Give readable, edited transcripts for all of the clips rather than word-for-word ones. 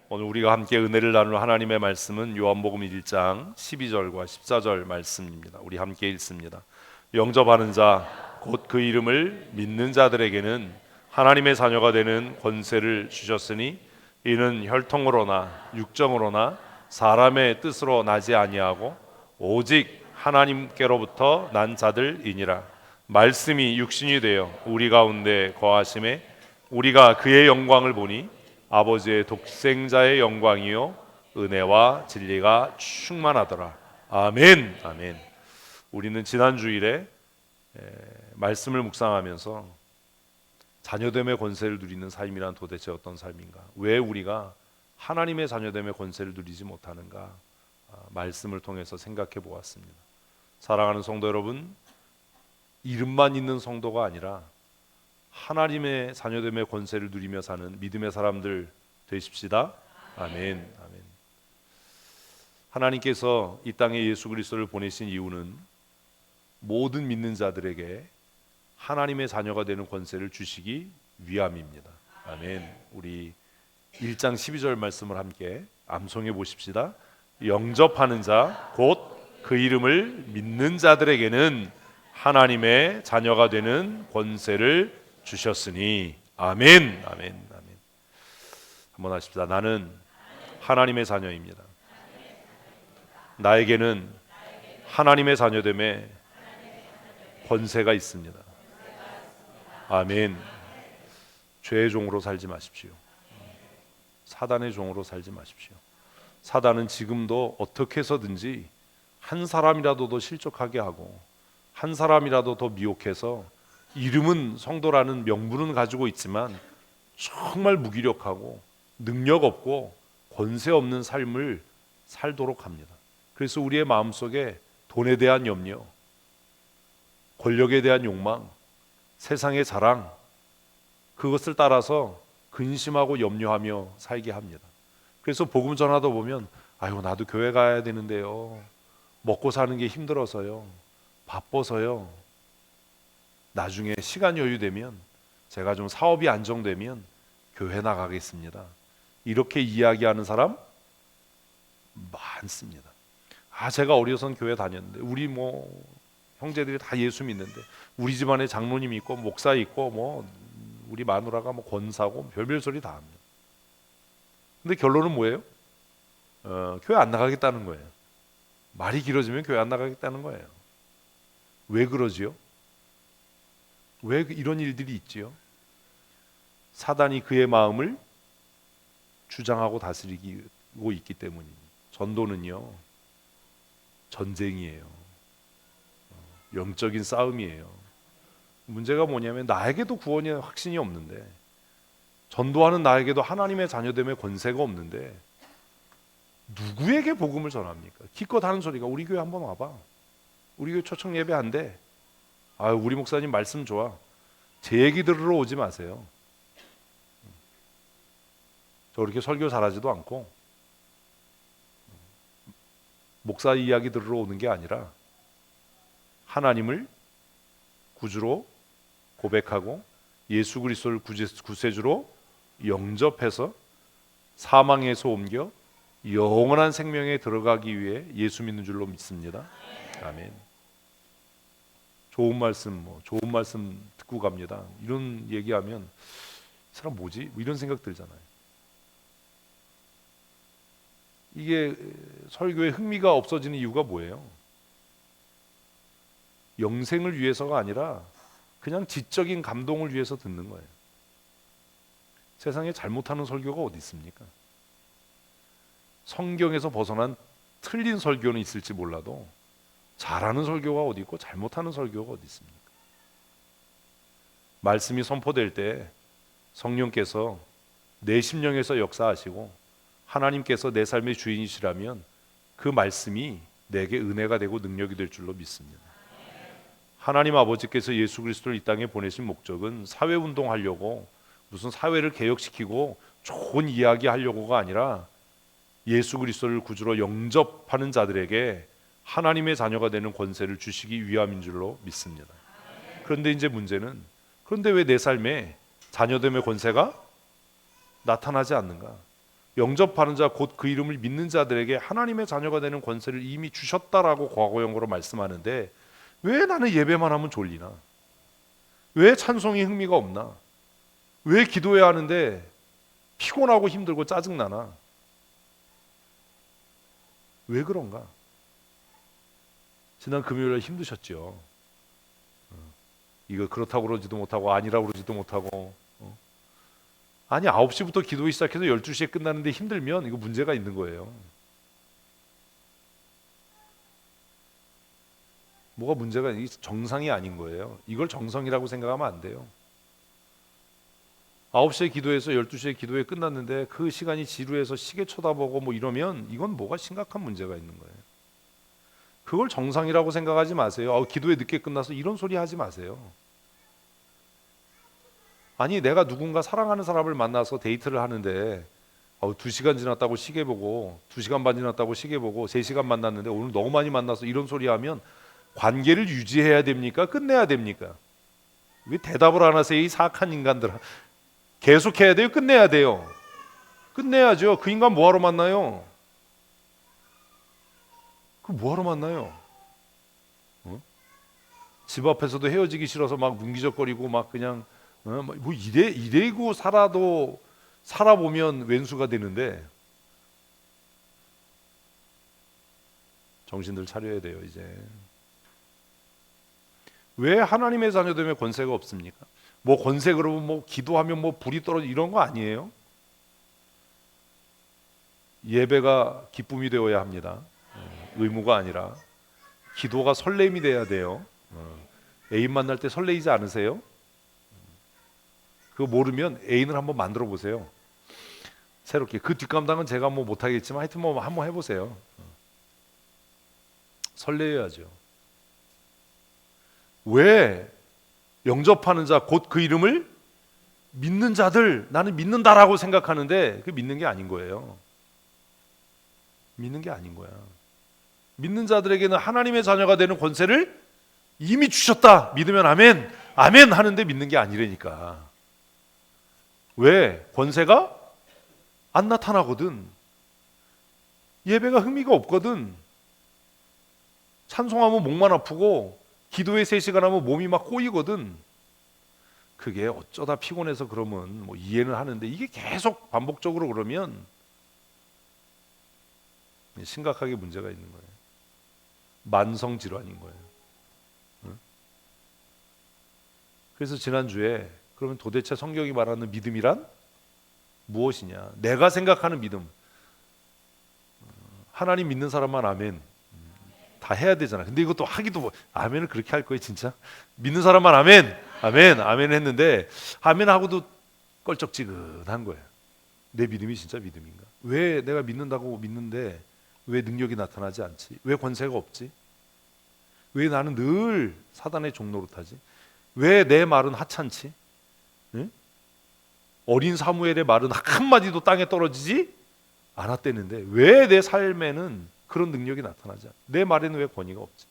오늘 우리가 함께 은혜를 나눌 하나님의 말씀은 요한복음 1장 12절과 14절 말씀입니다. 우리 함께 읽습니다. 영접하는 자 곧 그 이름을 믿는 자들에게는 하나님의 자녀가 되는 권세를 주셨으니 이는 혈통으로나 육정으로나 사람의 뜻으로 나지 아니하고 오직 하나님께로부터 난 자들이니라. 말씀이 육신이 되어 우리 가운데 거하심에 우리가 그의 영광을 보니 아버지의 독생자의 영광이요 은혜와 진리가 충만하더라. 아멘. 아멘. 우리는 지난 주일에 말씀을 묵상하면서 자녀됨의 권세를 누리는 삶이란 도대체 어떤 삶인가? 왜 우리가 하나님의 자녀됨의 권세를 누리지 못하는가? 말씀을 통해서 생각해 보았습니다. 사랑하는 성도 여러분, 이름만 있는 성도가 아니라 하나님의 자녀됨의 권세를 누리며 사는 믿음의 사람들 되십시다. 아멘. 아멘. 하나님께서 이 땅에 예수 그리스도를 보내신 이유는 모든 믿는 자들에게 하나님의 자녀가 되는 권세를 주시기 위함입니다. 아멘. 우리 1장 12절 말씀을 함께 암송해 보십시다. 영접하는 자 곧 그 이름을 믿는 자들에게는 하나님의 자녀가 되는 권세를 주셨으니 아멘. 아멘. 아멘. 한번 하십시다. 나는 하나님의 자녀입니다. 나에게는 하나님의 자녀됨에 권세가 있습니다. 아멘. 죄의 종으로 살지 마십시오. 사단의 종으로 살지 마십시오. 사단은 지금도 어떻게 해서든지 한 사람이라도 더 실족하게 하고 한 사람이라도 더 미혹해서 이름은 성도라는 명분은 가지고 있지만 정말 무기력하고 능력 없고 권세 없는 삶을 살도록 합니다. 그래서 우리의 마음속에 돈에 대한 염려, 권력에 대한 욕망, 세상의 자랑, 그것을 따라서 근심하고 염려하며 살게 합니다. 그래서 복음 전하다 보면 아유 나도 교회 가야 되는데요, 먹고 사는 게 힘들어서요, 바빠서요, 나중에 시간 여유되면 제가 좀 사업이 안정되면 교회 나가겠습니다, 이렇게 이야기하는 사람 많습니다. 제가 어려선 교회 다녔는데 우리 형제들이 다 예수 믿는데 우리 집안에 장로님 있고 목사 있고 우리 마누라가 권사고 별별 소리 다 합니다. 근데 결론은 뭐예요? 교회 안 나가겠다는 거예요. 말이 길어지면 교회 안 나가겠다는 거예요. 왜 그러지요? 왜 이런 일들이 있지요? 사단이 그의 마음을 주장하고 다스리고 있기 때문입니다. 전도는요, 전쟁이에요. 영적인 싸움이에요. 문제가 뭐냐면 나에게도 구원의 확신이 없는데, 전도하는 나에게도 하나님의 자녀됨의 권세가 없는데 누구에게 복음을 전합니까? 기껏 하는 소리가 우리 교회 한번 와봐, 우리 교회 초청 예배 안 돼, 우리 목사님 말씀 좋아, 제 얘기 들으러 오지 마세요. 저 그렇게 설교 잘하지도 않고 목사 이야기 들으러 오는 게 아니라 하나님을 구주로 고백하고 예수 그리스도를 구세주로 영접해서 사망에서 옮겨 영원한 생명에 들어가기 위해 예수 믿는 줄로 믿습니다. 아멘. 좋은 말씀 듣고 갑니다, 이런 얘기하면 이 사람 뭐지? 이런 생각 들잖아요. 이게 설교에 흥미가 없어지는 이유가 뭐예요? 영생을 위해서가 아니라 그냥 지적인 감동을 위해서 듣는 거예요. 세상에 잘못하는 설교가 어디 있습니까? 성경에서 벗어난 틀린 설교는 있을지 몰라도 잘하는 설교가 어디 있고 잘못하는 설교가 어디 있습니까? 말씀이 선포될 때 성령께서 내 심령에서 역사하시고 하나님께서 내 삶의 주인이시라면 그 말씀이 내게 은혜가 되고 능력이 될 줄로 믿습니다. 하나님 아버지께서 예수 그리스도를 이 땅에 보내신 목적은 사회운동하려고, 무슨 사회를 개혁시키고 좋은 이야기 하려고가 아니라 예수 그리스도를 구주로 영접하는 자들에게 하나님의 자녀가 되는 권세를 주시기 위함인 줄로 믿습니다. 그런데 이제 문제는, 그런데 왜 내 삶에 자녀됨의 권세가 나타나지 않는가? 영접하는 자 곧 그 이름을 믿는 자들에게 하나님의 자녀가 되는 권세를 이미 주셨다라고 과거형으로 말씀하는데 왜 나는 예배만 하면 졸리나? 왜 찬송이 흥미가 없나? 왜 기도해야 하는데 피곤하고 힘들고 짜증나나? 왜 그런가? 지난 금요일에 힘드셨죠? 이거 그렇다고 그러지도 못하고 아니라고 그러지도 못하고 아니 9시부터 기도를 시작해서 12시에 끝나는데 힘들면 이거 문제가 있는 거예요. 뭐가 문제가 이 정상이 아닌 거예요. 이걸 정성이라고 생각하면 안 돼요. 9시에 기도해서 12시에 기도에 끝났는데 그 시간이 지루해서 시계 쳐다보고 뭐 이러면 이건 뭐가 심각한 문제가 있는 거예요. 그걸 정상이라고 생각하지 마세요. 기도에 늦게 끝나서 이런 소리 하지 마세요. 아니 내가 누군가 사랑하는 사람을 만나서 데이트를 하는데 2시간 지났다고 시계 보고 2시간 반 지났다고 시계 보고 3시간 만났는데 오늘 너무 많이 만나서 이런 소리 하면 관계를 유지해야 됩니까? 끝내야 됩니까? 왜 대답을 안 하세요? 이 사악한 인간들. 계속해야 돼요? 끝내야 돼요? 끝내야죠. 그 인간 뭐하러 만나요? 그 뭐하러 만나요? 집 앞에서도 헤어지기 싫어서 막 문기적거리고 막 그냥 뭐 이래고 살아보면 왼수가 되는데 정신들 차려야 돼요. 이제 왜 하나님의 자녀됨에 권세가 없습니까? 뭐 권세 그러면 뭐 기도하면 뭐 불이 떨어져 이런 거 아니에요? 예배가 기쁨이 되어야 합니다. 의무가 아니라 기도가 설렘이 돼야 돼요. 애인 만날 때 설레이지 않으세요? 그거 모르면 애인을 한번 만들어 보세요. 새롭게 그 뒷감당은 제가 뭐 못하겠지만 하여튼 뭐 한번 해보세요. 설레야죠. 왜 영접하는 자 곧 그 이름을 믿는 자들 나는 믿는다라고 생각하는데 그 믿는 게 아닌 거예요. 믿는 게 아닌 거야. 믿는 자들에게는 하나님의 자녀가 되는 권세를 이미 주셨다. 믿으면 아멘, 아멘 하는데 믿는 게 아니라니까. 왜? 권세가 안 나타나거든. 예배가 흥미가 없거든. 찬송하면 목만 아프고 기도에 3시간 하면 몸이 막 꼬이거든. 그게 어쩌다 피곤해서 그러면 뭐 이해는 하는데 이게 계속 반복적으로 그러면 심각하게 문제가 있는 거예요. 만성 질환인 거예요. 그래서 지난주에 그러면 도대체 성경이 말하는 믿음이란 무엇이냐? 내가 생각하는 믿음. 하나님 믿는 사람만 아멘. 다 해야 되잖아. 근데 이것도 하기도 뭐, 아멘을 그렇게 할 거예요, 진짜? 믿는 사람만 아멘, 아멘, 아멘 했는데 아멘 하고도 껄쩍지근한 거예요. 내 믿음이 진짜 믿음인가? 왜 내가 믿는다고 믿는데 왜 능력이 나타나지 않지? 왜 권세가 없지? 왜 나는 늘 사단의 종노릇하지? 왜 내 말은 하찮지? 응? 어린 사무엘의 말은 한마디도 땅에 떨어지지 않았대는데 왜 내 삶에는 그런 능력이 나타나지 않아? 내 말에는 왜 권위가 없지?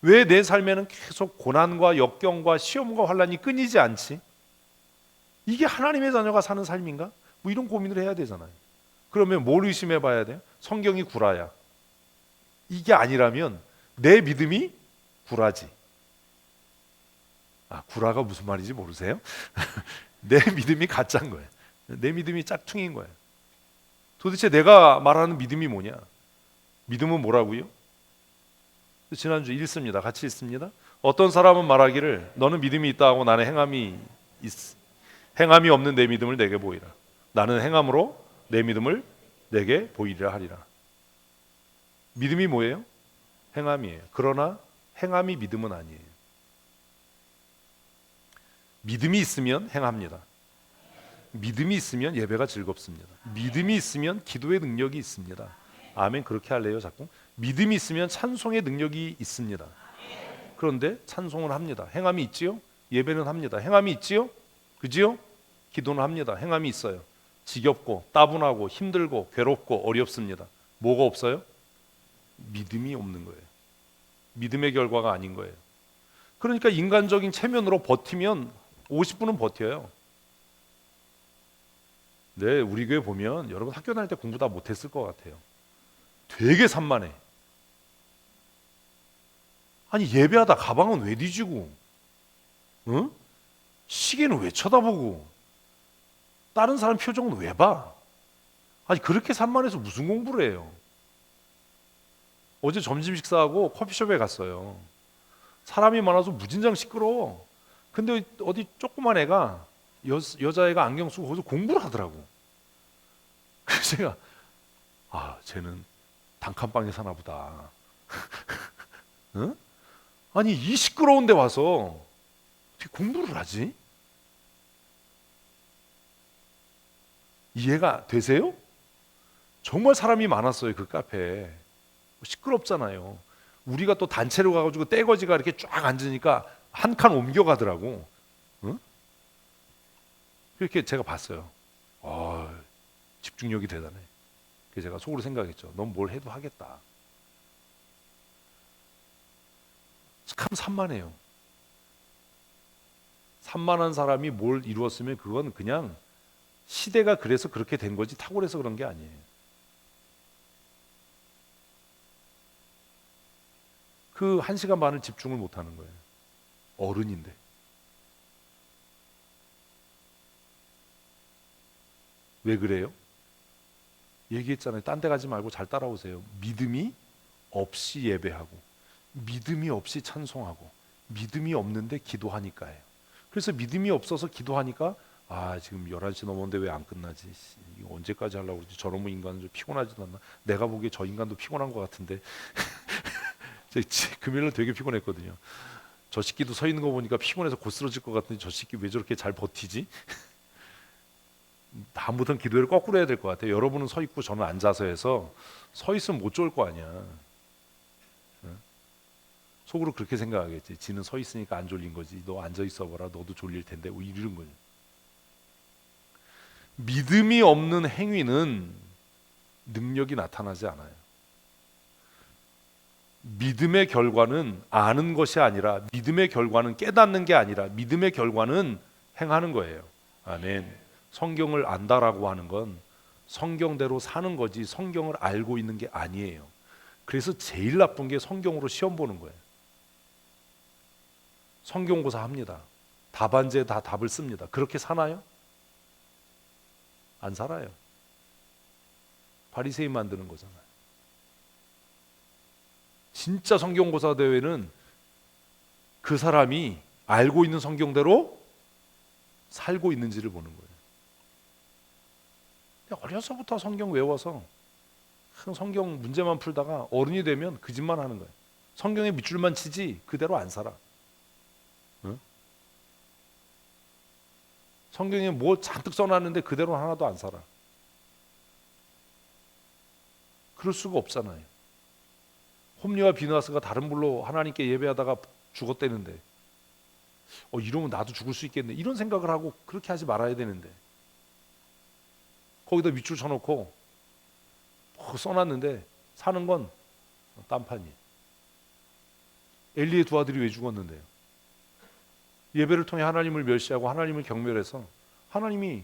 왜 내 삶에는 계속 고난과 역경과 시험과 환난이 끊이지 않지? 이게 하나님의 자녀가 사는 삶인가? 뭐 이런 고민을 해야 되잖아요. 그러면 뭘 의심해 봐야 돼요? 성경이 구라야. 이게 아니라면 내 믿음이 구라지. 구라가 무슨 말인지 모르세요? 내 믿음이 가짜인 거예요. 내 믿음이 짝퉁인 거예요. 도대체 내가 말하는 믿음이 뭐냐? 믿음은 뭐라고요? 지난주 읽습니다. 같이 읽습니다. 어떤 사람은 말하기를 너는 믿음이 있다 하고 나는 행함이 없는 내 믿음을 내게 보이라. 나는 행함으로 내 믿음을 내게 보이리라 하리라. 믿음이 뭐예요? 행함이에요. 그러나 행함이 믿음은 아니에요. 믿음이 있으면 행합니다. 믿음이 있으면 예배가 즐겁습니다. 믿음이 있으면 기도의 능력이 있습니다. 아멘. 그렇게 할래요 자꾸? 믿음이 있으면 찬송의 능력이 있습니다. 그런데 찬송은 합니다. 행함이 있지요? 예배는 합니다. 행함이 있지요? 그지요? 기도는 합니다. 행함이 있어요. 지겹고 따분하고 힘들고 괴롭고 어렵습니다. 뭐가 없어요? 믿음이 없는 거예요. 믿음의 결과가 아닌 거예요. 그러니까 인간적인 체면으로 버티면 50분은 버텨요. 네, 우리 교회 보면 여러분 학교 다닐 때 공부 다 못했을 것 같아요. 되게 산만해. 아니 예배하다 가방은 왜 뒤지고, 응? 시계는 왜 쳐다보고, 다른 사람 표정은 왜 봐? 아니 그렇게 산만해서 무슨 공부를 해요? 어제 점심 식사하고 커피숍에 갔어요. 사람이 많아서 무진장 시끄러워. 근데 어디 조그만 애가 여자애가 안경 쓰고 거기서 공부를 하더라고. 그래서 제가 쟤는 단칸방에 사나 보다. 응? 아니 이 시끄러운 데 와서 어떻게 공부를 하지? 이해가 되세요? 정말 사람이 많았어요. 그 카페에. 시끄럽잖아요. 우리가 또 단체로 가가지고 떼거지가 이렇게 쫙 앉으니까 한 칸 옮겨가더라고. 응? 그렇게 제가 봤어요. 집중력이 대단해. 그래서 제가 속으로 생각했죠. 넌 뭘 해도 하겠다. 참 산만해요. 산만한 사람이 뭘 이루었으면 그건 그냥 시대가 그래서 그렇게 된 거지 탁월해서 그런 게 아니에요. 그 1시간 반을 집중을 못하는 거예요. 어른인데. 왜 그래요? 얘기했잖아요. 딴 데 가지 말고 잘 따라오세요. 믿음이 없이 예배하고, 믿음이 없이 찬송하고, 믿음이 없는데 기도하니까예요. 그래서 믿음이 없어서 기도하니까 지금 11시 넘었는데 왜 안 끝나지? 이거 언제까지 하려고 그러지? 저놈의 인간은 좀 피곤하지도 않나? 내가 보기에 저 인간도 피곤한 것 같은데. 금요일은 되게 피곤했거든요. 저 새끼도 서 있는 거 보니까 피곤해서 곧 쓰러질 것 같은데 저 새끼 왜 저렇게 잘 버티지? 다음부터는 기도회를 거꾸로 해야 될 것 같아요. 여러분은 서 있고 저는 앉아서 해서 서 있으면 못 좋을 거 아니야. 속으로 그렇게 생각하겠지. 지는 서 있으니까 안 졸린 거지. 너 앉아 있어봐라. 너도 졸릴 텐데. 이런 거죠. 믿음이 없는 행위는 능력이 나타나지 않아요. 믿음의 결과는 아는 것이 아니라, 믿음의 결과는 깨닫는 게 아니라, 믿음의 결과는 행하는 거예요. 아멘. 성경을 안다라고 하는 건 성경대로 사는 거지 성경을 알고 있는 게 아니에요. 그래서 제일 나쁜 게 성경으로 시험 보는 거예요. 성경고사 합니다. 답안지에 다 답을 씁니다. 그렇게 사나요? 안 살아요. 바리새인 만드는 거잖아요. 진짜 성경고사 대회는 그 사람이 알고 있는 성경대로 살고 있는지를 보는 거예요. 어려서부터 성경 외워서 성경 문제만 풀다가 어른이 되면 그 짓만 하는 거예요. 성경에 밑줄만 치지 그대로 안 살아. 응? 성경에 뭐 잔뜩 써놨는데 그대로 하나도 안 살아. 그럴 수가 없잖아요. 홈리와 비누아스가 다른 불로 하나님께 예배하다가 죽었대는데 이러면 나도 죽을 수 있겠네 이런 생각을 하고 그렇게 하지 말아야 되는데 거기다 밑줄 쳐놓고 써놨는데 사는 건 딴판이에요. 엘리의 두 아들이 왜 죽었는데요? 예배를 통해 하나님을 멸시하고 하나님을 경멸해서 하나님이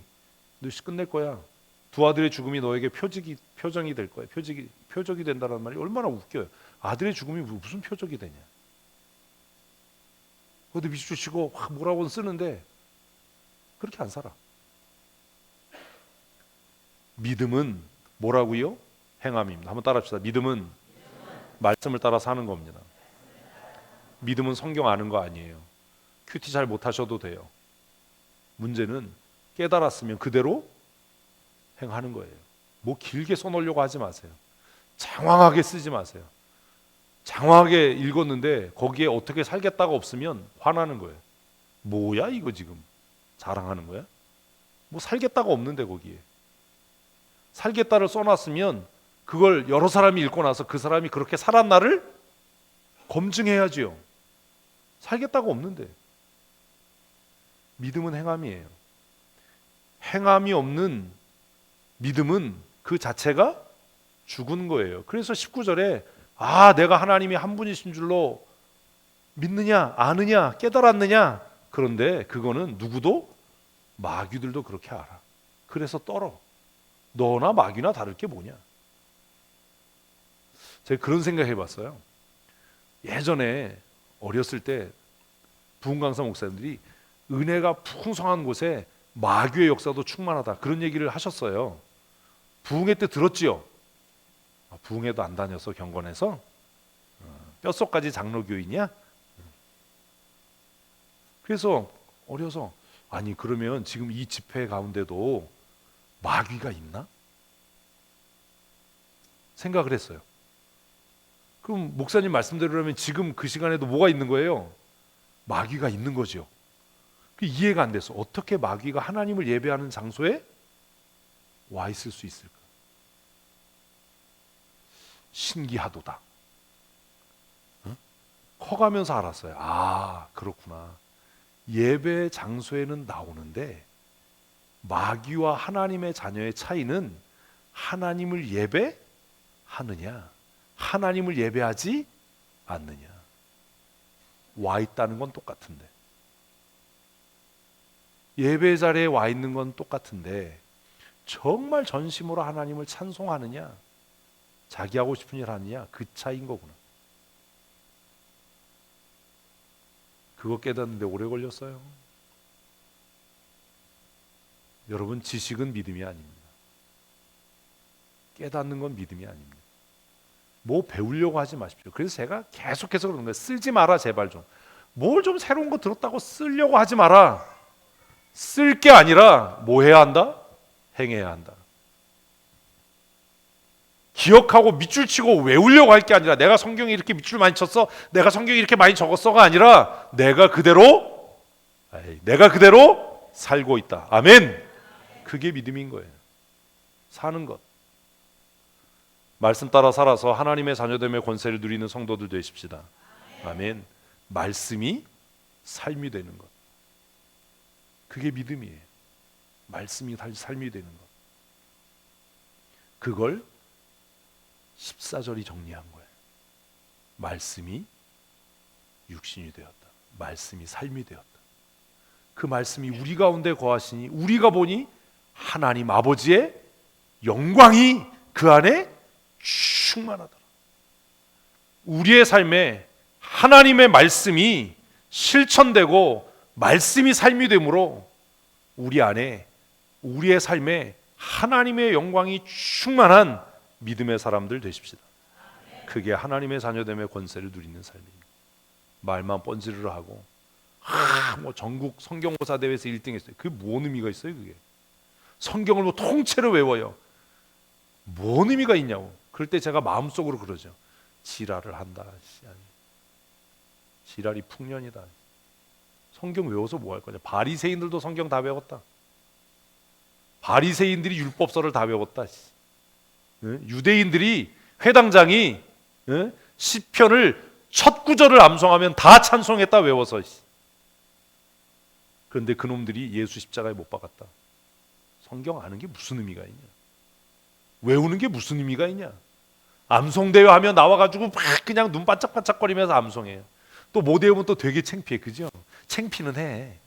너 끝낼 거야. 두 아들의 죽음이 너에게 표정이 될 거야. 표적이 된다는 말이 얼마나 웃겨요. 아들의 죽음이 무슨 표적이 되냐. 거기다 밑줄 치고 뭐라고 쓰는데 그렇게 안 살아. 믿음은 뭐라고요? 행함입니다. 한번 따라합시다. 믿음은 말씀을 따라 사는 겁니다. 믿음은 성경 아는 거 아니에요. 큐티 잘 못하셔도 돼요. 문제는 깨달았으면 그대로 행하는 거예요. 뭐 길게 써놓으려고 하지 마세요. 장황하게 쓰지 마세요. 장황하게 읽었는데 거기에 어떻게 살겠다가 없으면 화나는 거예요. 뭐야 이거 지금 자랑하는 거야? 뭐 살겠다가 없는데 거기에 살겠다를 써놨으면 그걸 여러 사람이 읽고 나서 그 사람이 그렇게 살았나를 검증해야지요. 살겠다가 없는데. 믿음은 행함이에요. 행함이 없는 믿음은 그 자체가 죽은 거예요. 그래서 19절에 내가 하나님이 한 분이신 줄로 믿느냐 아느냐 깨달았느냐. 그런데 그거는 누구도 마귀들도 그렇게 알아. 그래서 떨어. 너나 마귀나 다를 게 뭐냐. 제가 그런 생각 해봤어요. 예전에 어렸을 때 부흥강사 목사님들이 은혜가 풍성한 곳에 마귀의 역사도 충만하다, 그런 얘기를 하셨어요. 부흥회 때 들었지요? 부흥회도 안 다녀서 경건해서 뼛속까지 장로교인이야? 그래서 어려서 아니 그러면 지금 이 집회 가운데도 마귀가 있나? 생각을 했어요. 그럼 목사님 말씀대로라면 지금 그 시간에도 뭐가 있는 거예요? 마귀가 있는 거죠. 이해가 안 돼서 어떻게 마귀가 하나님을 예배하는 장소에 와 있을 수 있을까? 신기하도다. 커가면서 알았어요. 아, 그렇구나. 예배 장소에는 나오는데 마귀와 하나님의 자녀의 차이는 하나님을 예배하느냐, 하나님을 예배하지 않느냐. 와 있다는 건 똑같은데, 예배 자리에 와 있는 건 똑같은데 정말 전심으로 하나님을 찬송하느냐, 자기 하고 싶은 일 하느냐, 그 차이인 거구나. 그거 깨닫는데 오래 걸렸어요. 여러분, 지식은 믿음이 아닙니다. 깨닫는 건 믿음이 아닙니다. 뭐 배우려고 하지 마십시오. 그래서 제가 계속해서 그러는 거예요. 쓰지 마라, 제발 좀. 뭘 좀 새로운 거 들었다고 쓰려고 하지 마라. 쓸 게 아니라 뭐 해야 한다? 행해야 한다. 기억하고 밑줄 치고 외우려고 할 게 아니라 내가 성경에 이렇게 밑줄 많이 쳤어, 내가 성경에 이렇게 많이 적었어가 아니라 내가 그대로 살고 있다. 아멘. 그게 믿음인 거예요. 사는 것. 말씀 따라 살아서 하나님의 자녀됨의 권세를 누리는 성도들 되십시다. 아멘. 말씀이 삶이 되는 것. 그게 믿음이에요. 말씀이 삶이 되는 것. 그걸 14절이 정리한 거예요. 말씀이 육신이 되었다. 말씀이 삶이 되었다. 그 말씀이 우리 가운데 거하시니 우리가 보니 하나님 아버지의 영광이 그 안에 충만하더라. 우리의 삶에 하나님의 말씀이 실천되고 말씀이 삶이 되므로 우리 안에, 우리의 삶에 하나님의 영광이 충만한 믿음의 사람들 되십시다. 그게 하나님의 자녀됨의 권세를 누리는 삶입니다. 말만 뻔지르르 하고 뭐 전국 성경고사 대회에서 1등 했어요. 그게 뭔 의미가 있어요? 그게 성경을 뭐 통째로 외워요. 뭔 의미가 있냐고. 그럴 때 제가 마음속으로 그러죠. 지랄을 한다. 지랄이 풍년이다. 성경 외워서 뭐 할 거냐. 바리새인들도 성경 다 외웠다. 바리새인들이 율법서를 다 외웠다. 유대인들이 회당장이 시편을 첫 구절을 암송하면 다 찬송했다, 외워서. 그런데 그놈들이 예수 십자가에 못 박았다. 성경 아는 게 무슨 의미가 있냐? 외우는 게 무슨 의미가 있냐? 암송대회 하면 나와가지고 막 그냥 눈 반짝반짝거리면서 암송해요. 또 못 외우면 또 되게 창피해, 그죠? 창피는 해.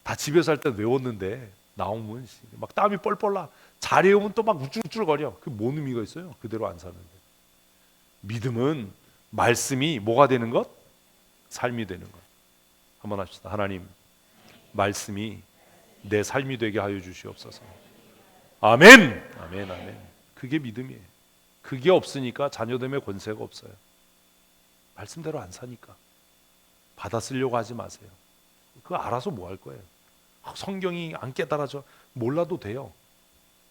다 집에서 할 때 외웠는데 나오면 막 땀이 뻘뻘 나. 잘 외우면 또 막 우쭐우쭐거려. 그게 뭔 의미가 있어요? 그대로 안 사는데. 믿음은 말씀이 뭐가 되는 것? 삶이 되는 것. 한번 합시다. 하나님, 말씀이 내 삶이 되게 하여 주시옵소서. 아멘. 아멘. 아멘. 그게 믿음이에요. 그게 없으니까 자녀됨의 권세가 없어요. 말씀대로 안 사니까. 받아 쓰려고 하지 마세요. 그거 알아서 뭐 할 거예요? 성경이 안 깨달아져 몰라도 돼요.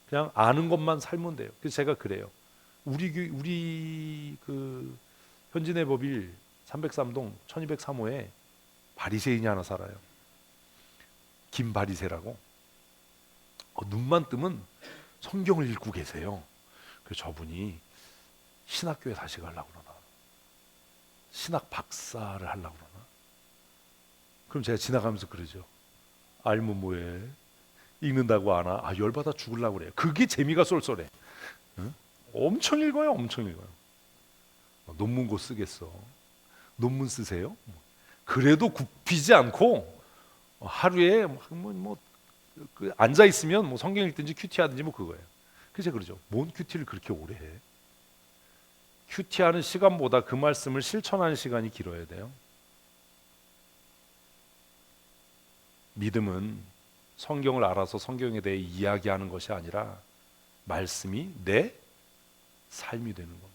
그냥 아는 것만 살면 돼요. 그래서 제가 그래요. 우리 그 현진의 법일 303동 1203호에 바리새인이 하나 살아요. 김바리새라고. 눈만 뜨면 성경을 읽고 계세요. 그래서 저분이 신학교에 다시 가려고 그러나, 신학 박사를 하려고 그러나. 그럼 제가 지나가면서 그러죠. 알면 뭐해? 읽는다고 아나? 아, 열받아 죽으려고 그래요. 그게 재미가 쏠쏠해. 응? 엄청 읽어요. 엄청 읽어요. 논문 곧 쓰겠어. 논문 쓰세요? 그래도 굽히지 않고 하루에 뭐 그 앉아 있으면 뭐 성경 읽든지 큐티하든지 뭐 그거예요. 그래서 그러죠. 뭔 큐티를 그렇게 오래 해? 큐티하는 시간보다 그 말씀을 실천하는 시간이 길어야 돼요. 믿음은 성경을 알아서 성경에 대해 이야기하는 것이 아니라 말씀이 내 삶이 되는 겁니다.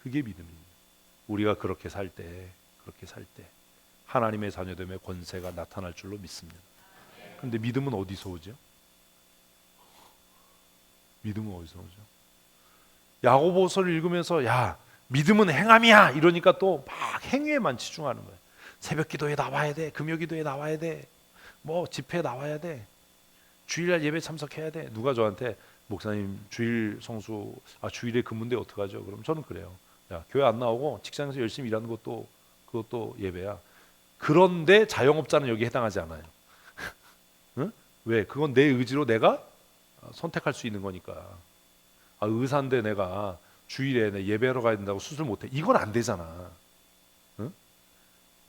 그게 믿음입니다. 우리가 그렇게 살 때 하나님의 자녀됨의 권세가 나타날 줄로 믿습니다. 그런데 믿음은 어디서 오죠? 믿음은 어디서 오죠? 야고보서를 읽으면서 야 믿음은 행함이야 이러니까 또 막 행위에만 치중하는 거예요. 새벽 기도에 나와야 돼, 금요 기도에 나와야 돼, 뭐 집회에 나와야 돼, 주일날 예배 참석해야 돼. 누가 저한테 목사님 주일 성수 주일에 근무인데 어떡하죠? 그럼 저는 그래요. 야 교회 안 나오고 직장에서 열심히 일하는 것도 그것도 예배야. 그런데 자영업자는 여기 해당하지 않아요. 응? 왜? 그건 내 의지로 내가 선택할 수 있는 거니까. 의사인데 내가 주일에 내 예배하러 가야 된다고 수술 못해. 이건 안 되잖아. 응?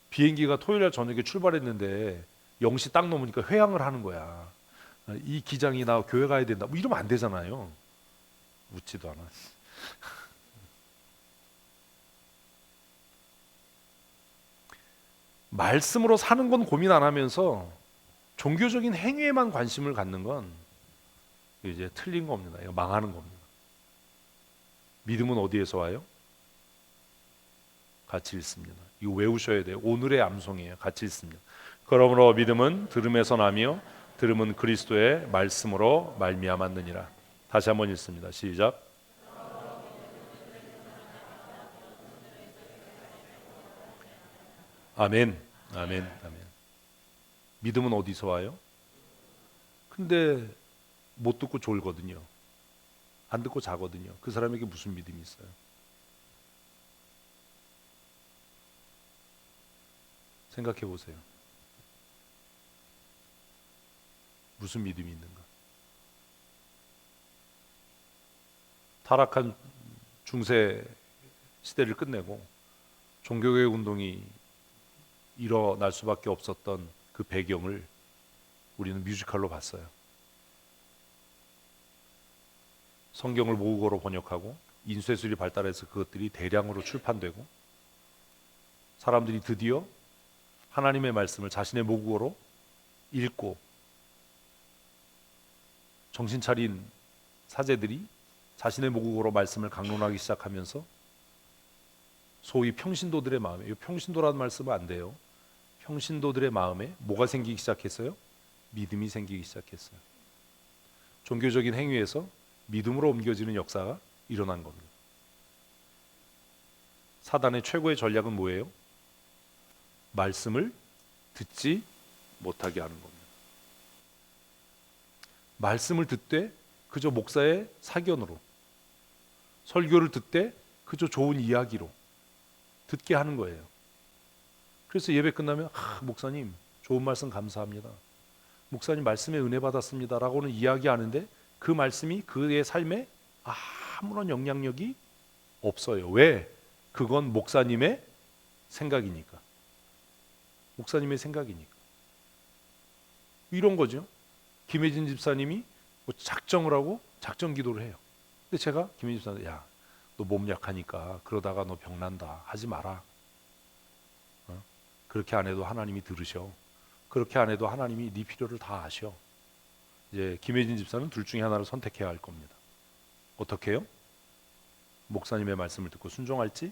비행기가 토요일날 저녁에 출발했는데 0시 딱 넘으니까 회항을 하는 거야. 이 기장이 나 교회 가야 된다. 뭐 이러면 안 되잖아요. 묻지도 않아. 말씀으로 사는 건 고민 안 하면서 종교적인 행위에만 관심을 갖는 건 이제 틀린 겁니다. 이거 망하는 겁니다. 믿음은 어디에서 와요? 같이 읽습니다. 이거 외우셔야 돼요. 오늘의 암송이에요. 같이 읽습니다. 그러므로 믿음은 들음에서 나며 들음은 그리스도의 말씀으로 말미암았느니라. 다시 한번 읽습니다. 시작. 아멘. 아멘. 아멘. 믿음은 어디서 와요? 근데 못 듣고 졸거든요. 안 듣고 자거든요. 그 사람에게 무슨 믿음이 있어요? 생각해 보세요. 무슨 믿음이 있는가? 타락한 중세 시대를 끝내고 종교개혁 운동이 일어날 수밖에 없었던 그 배경을 우리는 뮤지컬로 봤어요. 성경을 모국어로 번역하고 인쇄술이 발달해서 그것들이 대량으로 출판되고 사람들이 드디어 하나님의 말씀을 자신의 모국어로 읽고 정신 차린 사제들이 자신의 모국어로 말씀을 강론하기 시작하면서 소위 평신도들의 마음에, 이 평신도라는 말씀은 안 돼요. 평신도들의 마음에 뭐가 생기기 시작했어요? 믿음이 생기기 시작했어요. 종교적인 행위에서 믿음으로 옮겨지는 역사가 일어난 겁니다. 사단의 최고의 전략은 뭐예요? 말씀을 듣지 못하게 하는 겁니다. 말씀을 듣되 그저 목사의 사견으로, 설교를 듣되 그저 좋은 이야기로 듣게 하는 거예요. 그래서 예배 끝나면 목사님 좋은 말씀 감사합니다. 목사님 말씀에 은혜 받았습니다 라고는 이야기하는데 그 말씀이 그의 삶에 아무런 영향력이 없어요. 왜? 그건 목사님의 생각이니까. 목사님의 생각이니까. 이런 거죠. 김혜진 집사님이 작정을 하고 작정 기도를 해요. 근데 제가 김혜진 집사님, 야, 너 몸 약하니까 그러다가 너 병난다. 하지 마라. 그렇게 안 해도 하나님이 들으셔. 그렇게 안 해도 하나님이 네 필요를 다 아셔. 이제 김혜진 집사는 둘 중에 하나를 선택해야 할 겁니다. 어떻게 해요? 목사님의 말씀을 듣고 순종할지,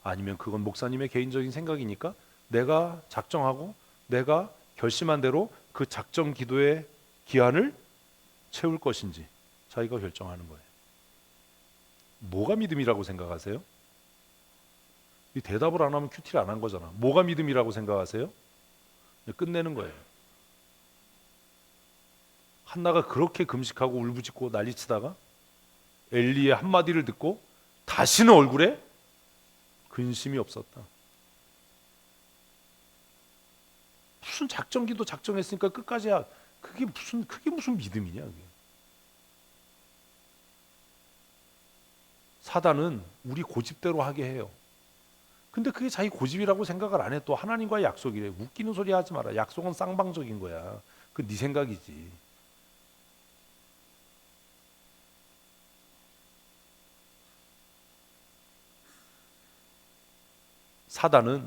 아니면 그건 목사님의 개인적인 생각이니까 내가 작정하고 내가 결심한 대로 그 작정 기도의 기한을 채울 것인지 자기가 결정하는 거예요. 뭐가 믿음이라고 생각하세요? 이 대답을 안 하면 큐티를 안 한 거잖아. 뭐가 믿음이라고 생각하세요? 끝내는 거예요. 한나가 그렇게 금식하고 울부짖고 난리치다가 엘리의 한마디를 듣고 다시는 얼굴에 근심이 없었다. 무슨 작정기도 작정했으니까 끝까지야. 그게 무슨 믿음이냐 그게. 사단은 우리 고집대로 하게 해요. 근데 그게 자기 고집이라고 생각을 안 해. 또 하나님과의 약속이래. 웃기는 소리 하지 마라. 약속은 쌍방적인 거야. 그 네 생각이지. 사단은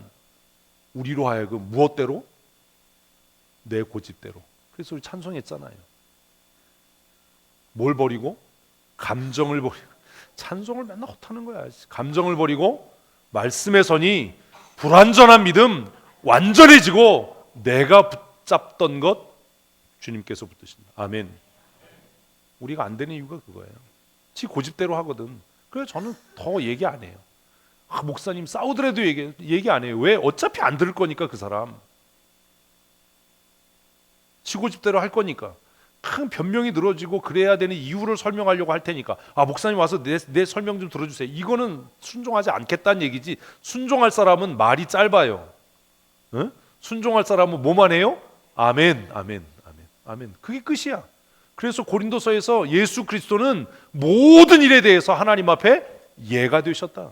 우리로 하여금 무엇대로? 내 고집대로. 그래서 우리 찬송했잖아요. 뭘 버리고? 감정을 버리고. 찬송을 맨날 헛하는 거야. 감정을 버리고 말씀의 선이 불완전한 믿음 완전해지고 내가 붙잡던 것 주님께서 붙드신다. 아멘. 우리가 안 되는 이유가 그거예요. 지 고집대로 하거든. 그래서 저는 더 얘기 안 해요. 목사님 싸우더라도 얘기 안 해요. 왜? 어차피 안 들을 거니까. 그 사람 지 고집대로 할 거니까. 큰 변명이 늘어지고 그래야 되는 이유를 설명하려고 할 테니까. 목사님 와서 내 설명 좀 들어주세요. 이거는 순종하지 않겠다는 얘기지. 순종할 사람은 말이 짧아요. 응? 순종할 사람은 뭐만 해요? 아멘, 아멘, 아멘, 아멘. 그게 끝이야. 그래서 고린도서에서 예수 그리스도는 모든 일에 대해서 하나님 앞에 예가 되셨다.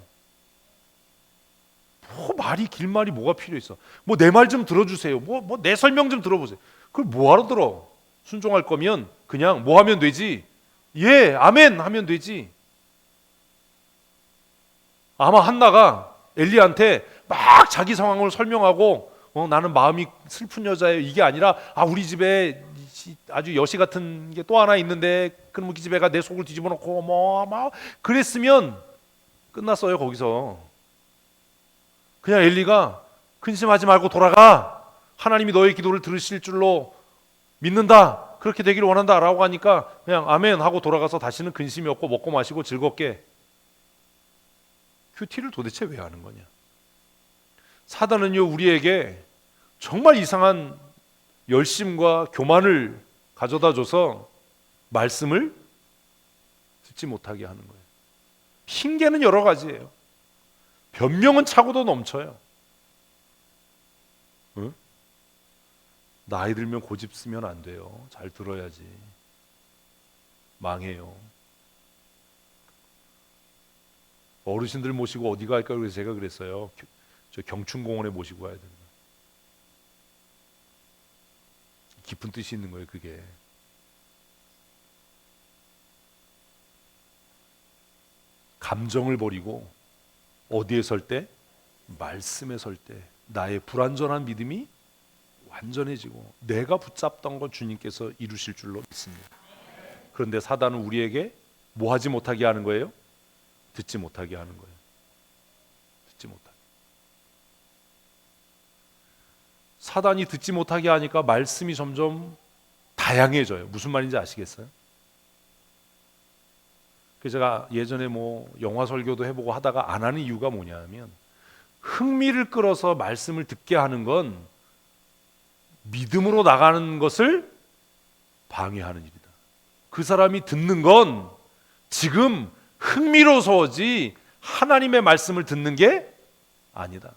뭐 말이 길 말이 뭐가 필요 있어? 뭐 내 말 좀 들어주세요. 뭐 내 설명 좀 들어보세요. 그걸 뭐하러 들어? 순종할 거면 그냥 뭐 하면 되지? 예, 아멘 하면 되지. 아마 한나가 엘리야한테 막 자기 상황을 설명하고 나는 마음이 슬픈 여자예요. 이게 아니라 우리 집에 아주 여시 같은 게 또 하나 있는데 그럼 그 집애가 내 속을 뒤집어 놓고 뭐 그랬으면 끝났어요. 거기서 그냥 엘리가 근심하지 말고 돌아가. 하나님이 너의 기도를 들으실 줄로 믿는다. 그렇게 되기를 원한다 라고 하니까 그냥 아멘 하고 돌아가서 다시는 근심이 없고 먹고 마시고 즐겁게. 큐티를 도대체 왜 하는 거냐? 사단은요 우리에게 정말 이상한 열심과 교만을 가져다 줘서 말씀을 듣지 못하게 하는 거예요. 핑계는 여러 가지예요. 변명은 차고도 넘쳐요. 응? 나이 들면 고집 쓰면 안 돼요. 잘 들어야지. 망해요. 어르신들 모시고 어디 갈까 그래서 제가 그랬어요. 저 경춘공원에 모시고 가야 된다. 깊은 뜻이 있는 거예요. 그게. 감정을 버리고 어디에 설 때? 말씀에 설 때 나의 불완전한 믿음이 완전해지고 내가 붙잡던 건 주님께서 이루실 줄로 믿습니다. 그런데 사단은 우리에게 뭐 하지 못하게 하는 거예요? 듣지 못하게 하는 거예요. 듣지 못하게. 사단이 듣지 못하게 하니까 말씀이 점점 다양해져요. 무슨 말인지 아시겠어요? 그래서 제가 예전에 뭐 영화 설교도 해보고 하다가 안 하는 이유가 뭐냐면 흥미를 끌어서 말씀을 듣게 하는 건 믿음으로 나가는 것을 방해하는 일이다. 그 사람이 듣는 건 지금 흥미로워서지 하나님의 말씀을 듣는 게 아니다.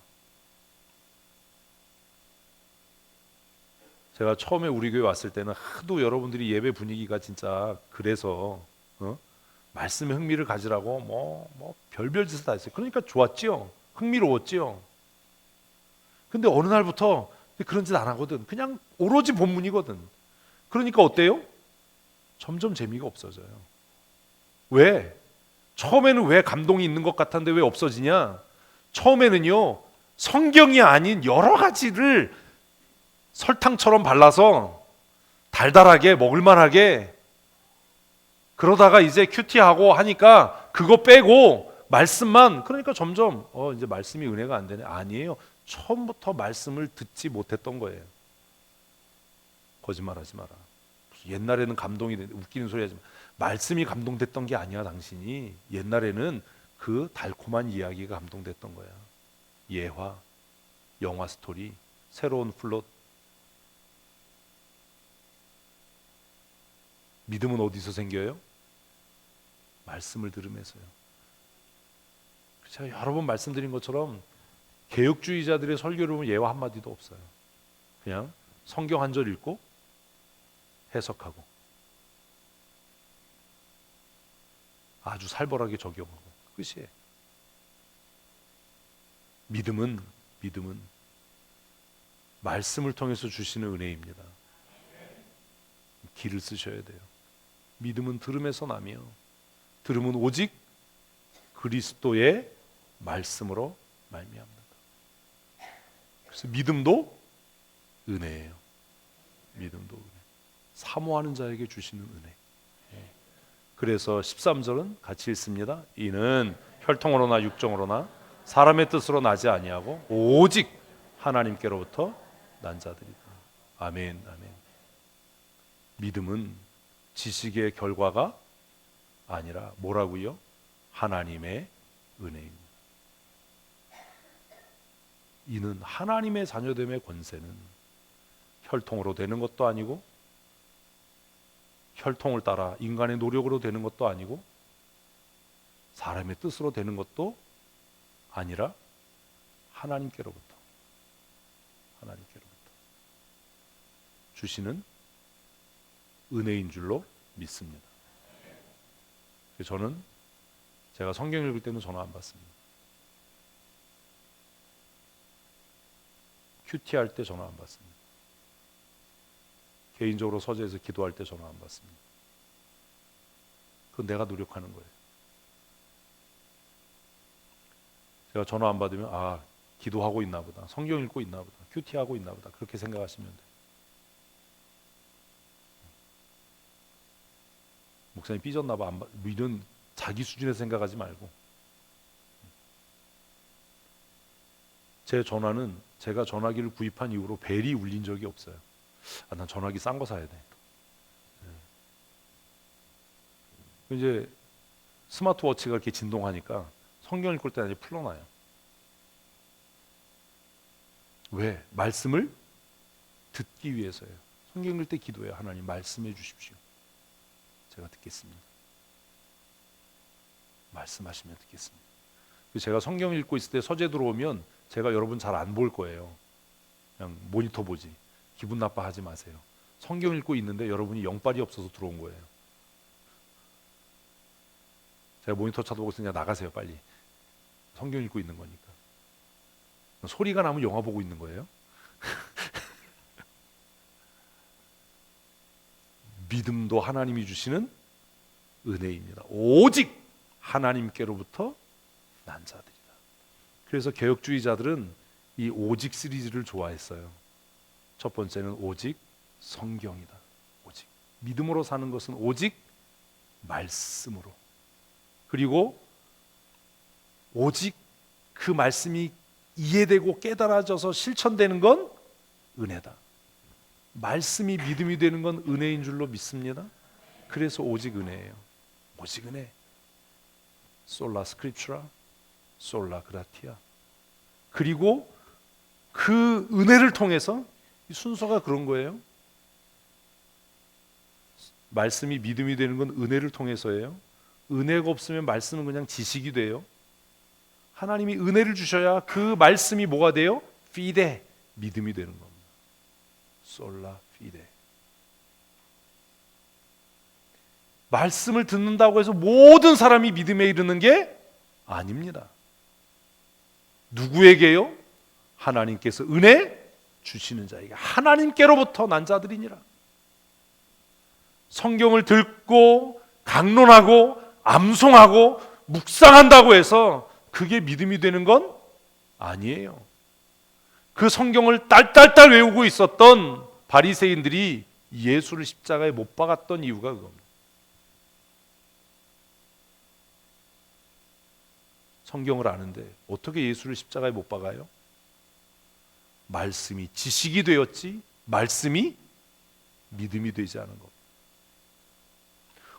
제가 처음에 우리 교회 왔을 때는 하도 여러분들이 예배 분위기가 진짜 그래서 말씀에 흥미를 가지라고 뭐 별별 짓을 다 했어요. 그러니까 좋았지요. 흥미로웠지요. 근데 어느 날부터 그런 짓 안 하거든. 그냥 오로지 본문이거든. 그러니까 어때요? 점점 재미가 없어져요. 왜? 처음에는 왜 감동이 있는 것 같았는데 왜 없어지냐? 처음에는요 성경이 아닌 여러 가지를 설탕처럼 발라서 달달하게 먹을만하게 그러다가 이제 큐티하고 하니까 그거 빼고 말씀만 그러니까 점점 이제 말씀이 은혜가 안 되네. 아니에요. 처음부터 말씀을 듣지 못했던 거예요. 거짓말하지 마라. 옛날에는 감동이 웃기는 소리 하지 마. 말씀이 감동됐던 게 아니야. 당신이 옛날에는 그 달콤한 이야기가 감동됐던 거야. 예화, 영화 스토리, 새로운 플롯. 믿음은 어디서 생겨요? 말씀을 들으면서요. 제가 여러 번 말씀드린 것처럼 개혁주의자들의 설교를 보면 예화 한마디도 없어요. 그냥 성경 한 절 읽고 해석하고 아주 살벌하게 적용하고 끝이에요. 믿음은 말씀을 통해서 주시는 은혜입니다. 기를 쓰셔야 돼요. 믿음은 들음에서 나며 들음은 오직 그리스도의 말씀으로 말미암는다. 그래서 믿음도 은혜예요. 믿음도 은혜. 사모하는 자에게 주시는 은혜. 그래서 13절은 같이 읽습니다. 이는 혈통으로나 육정으로나 사람의 뜻으로 나지 아니하고 오직 하나님께로부터 난 자들이다. 아멘, 아멘. 믿음은 지식의 결과가 아니라 뭐라고요? 하나님의 은혜입니다. 이는 하나님의 자녀됨의 권세는 혈통으로 되는 것도 아니고 혈통을 따라 인간의 노력으로 되는 것도 아니고 사람의 뜻으로 되는 것도 아니라 하나님께로부터 주시는 은혜인 줄로 믿습니다. 저는 제가 성경 읽을 때는 전화 안 받습니다. 큐티 할 때 전화 안 받습니다. 개인적으로 서재에서 기도할 때 전화 안 받습니다. 그건 내가 노력하는 거예요. 제가 전화 안 받으면 아, 기도하고 있나 보다, 성경 읽고 있나 보다, 큐티하고 있나 보다, 그렇게 생각하시면 돼요. 목사님 삐졌나 봐, 뭐 이런 자기 수준에서 생각하지 말고, 제 전화는 제가 전화기를 구입한 이후로 벨이 울린 적이 없어요. 아, 난 전화기 싼 거 사야 돼. 이제 스마트워치가 이렇게 진동하니까 성경 읽을 때 아주 풀러나요. 왜? 말씀을 듣기 위해서예요. 성경 읽을 때 기도해요. 하나님 말씀해 주십시오. 제가 듣겠습니다. 말씀하시면 듣겠습니다. 제가 성경 읽고 있을 때 서재 들어오면 제가 여러분 잘 안 볼 거예요. 그냥 모니터 보지. 기분 나빠하지 마세요. 성경 읽고 있는데 여러분이 영빨이 없어서 들어온 거예요. 제가 모니터 쳐다보고 있으니까 나가세요 빨리. 성경 읽고 있는 거니까. 소리가 나면 영화 보고 있는 거예요. 믿음도 하나님이 주시는 은혜입니다. 오직 하나님께로부터 난 자들이다. 그래서 개혁주의자들은 이 오직 시리즈를 좋아했어요. 첫 번째는 오직 성경이다. 오직 믿음으로 사는 것은 오직 말씀으로, 그리고 오직 그 말씀이 이해되고 깨달아져서 실천되는 건 은혜다. 말씀이 믿음이 되는 건 은혜인 줄로 믿습니다. 그래서 오직 은혜예요. 오직 은혜. 솔라 스크립추라, 솔라 그라티아. 그리고 그 은혜를 통해서, 이 순서가 그런 거예요. 말씀이 믿음이 되는 건 은혜를 통해서예요. 은혜가 없으면 말씀은 그냥 지식이 돼요. 하나님이 은혜를 주셔야 그 말씀이 뭐가 돼요? 피데, 믿음이 되는 겁니다. 솔라 피데. 말씀을 듣는다고 해서 모든 사람이 믿음에 이르는 게 아닙니다. 누구에게요? 하나님께서 은혜 주시는 자에게. 하나님께로부터 난 자들이니라. 성경을 듣고 강론하고 암송하고 묵상한다고 해서 그게 믿음이 되는 건 아니에요. 그 성경을 딸딸딸 외우고 있었던 바리새인들이 예수를 십자가에 못 박았던 이유가 그겁니다. 성경을 아는데 어떻게 예수를 십자가에 못 박아요? 말씀이 지식이 되었지 말씀이 믿음이 되지 않은 겁니다.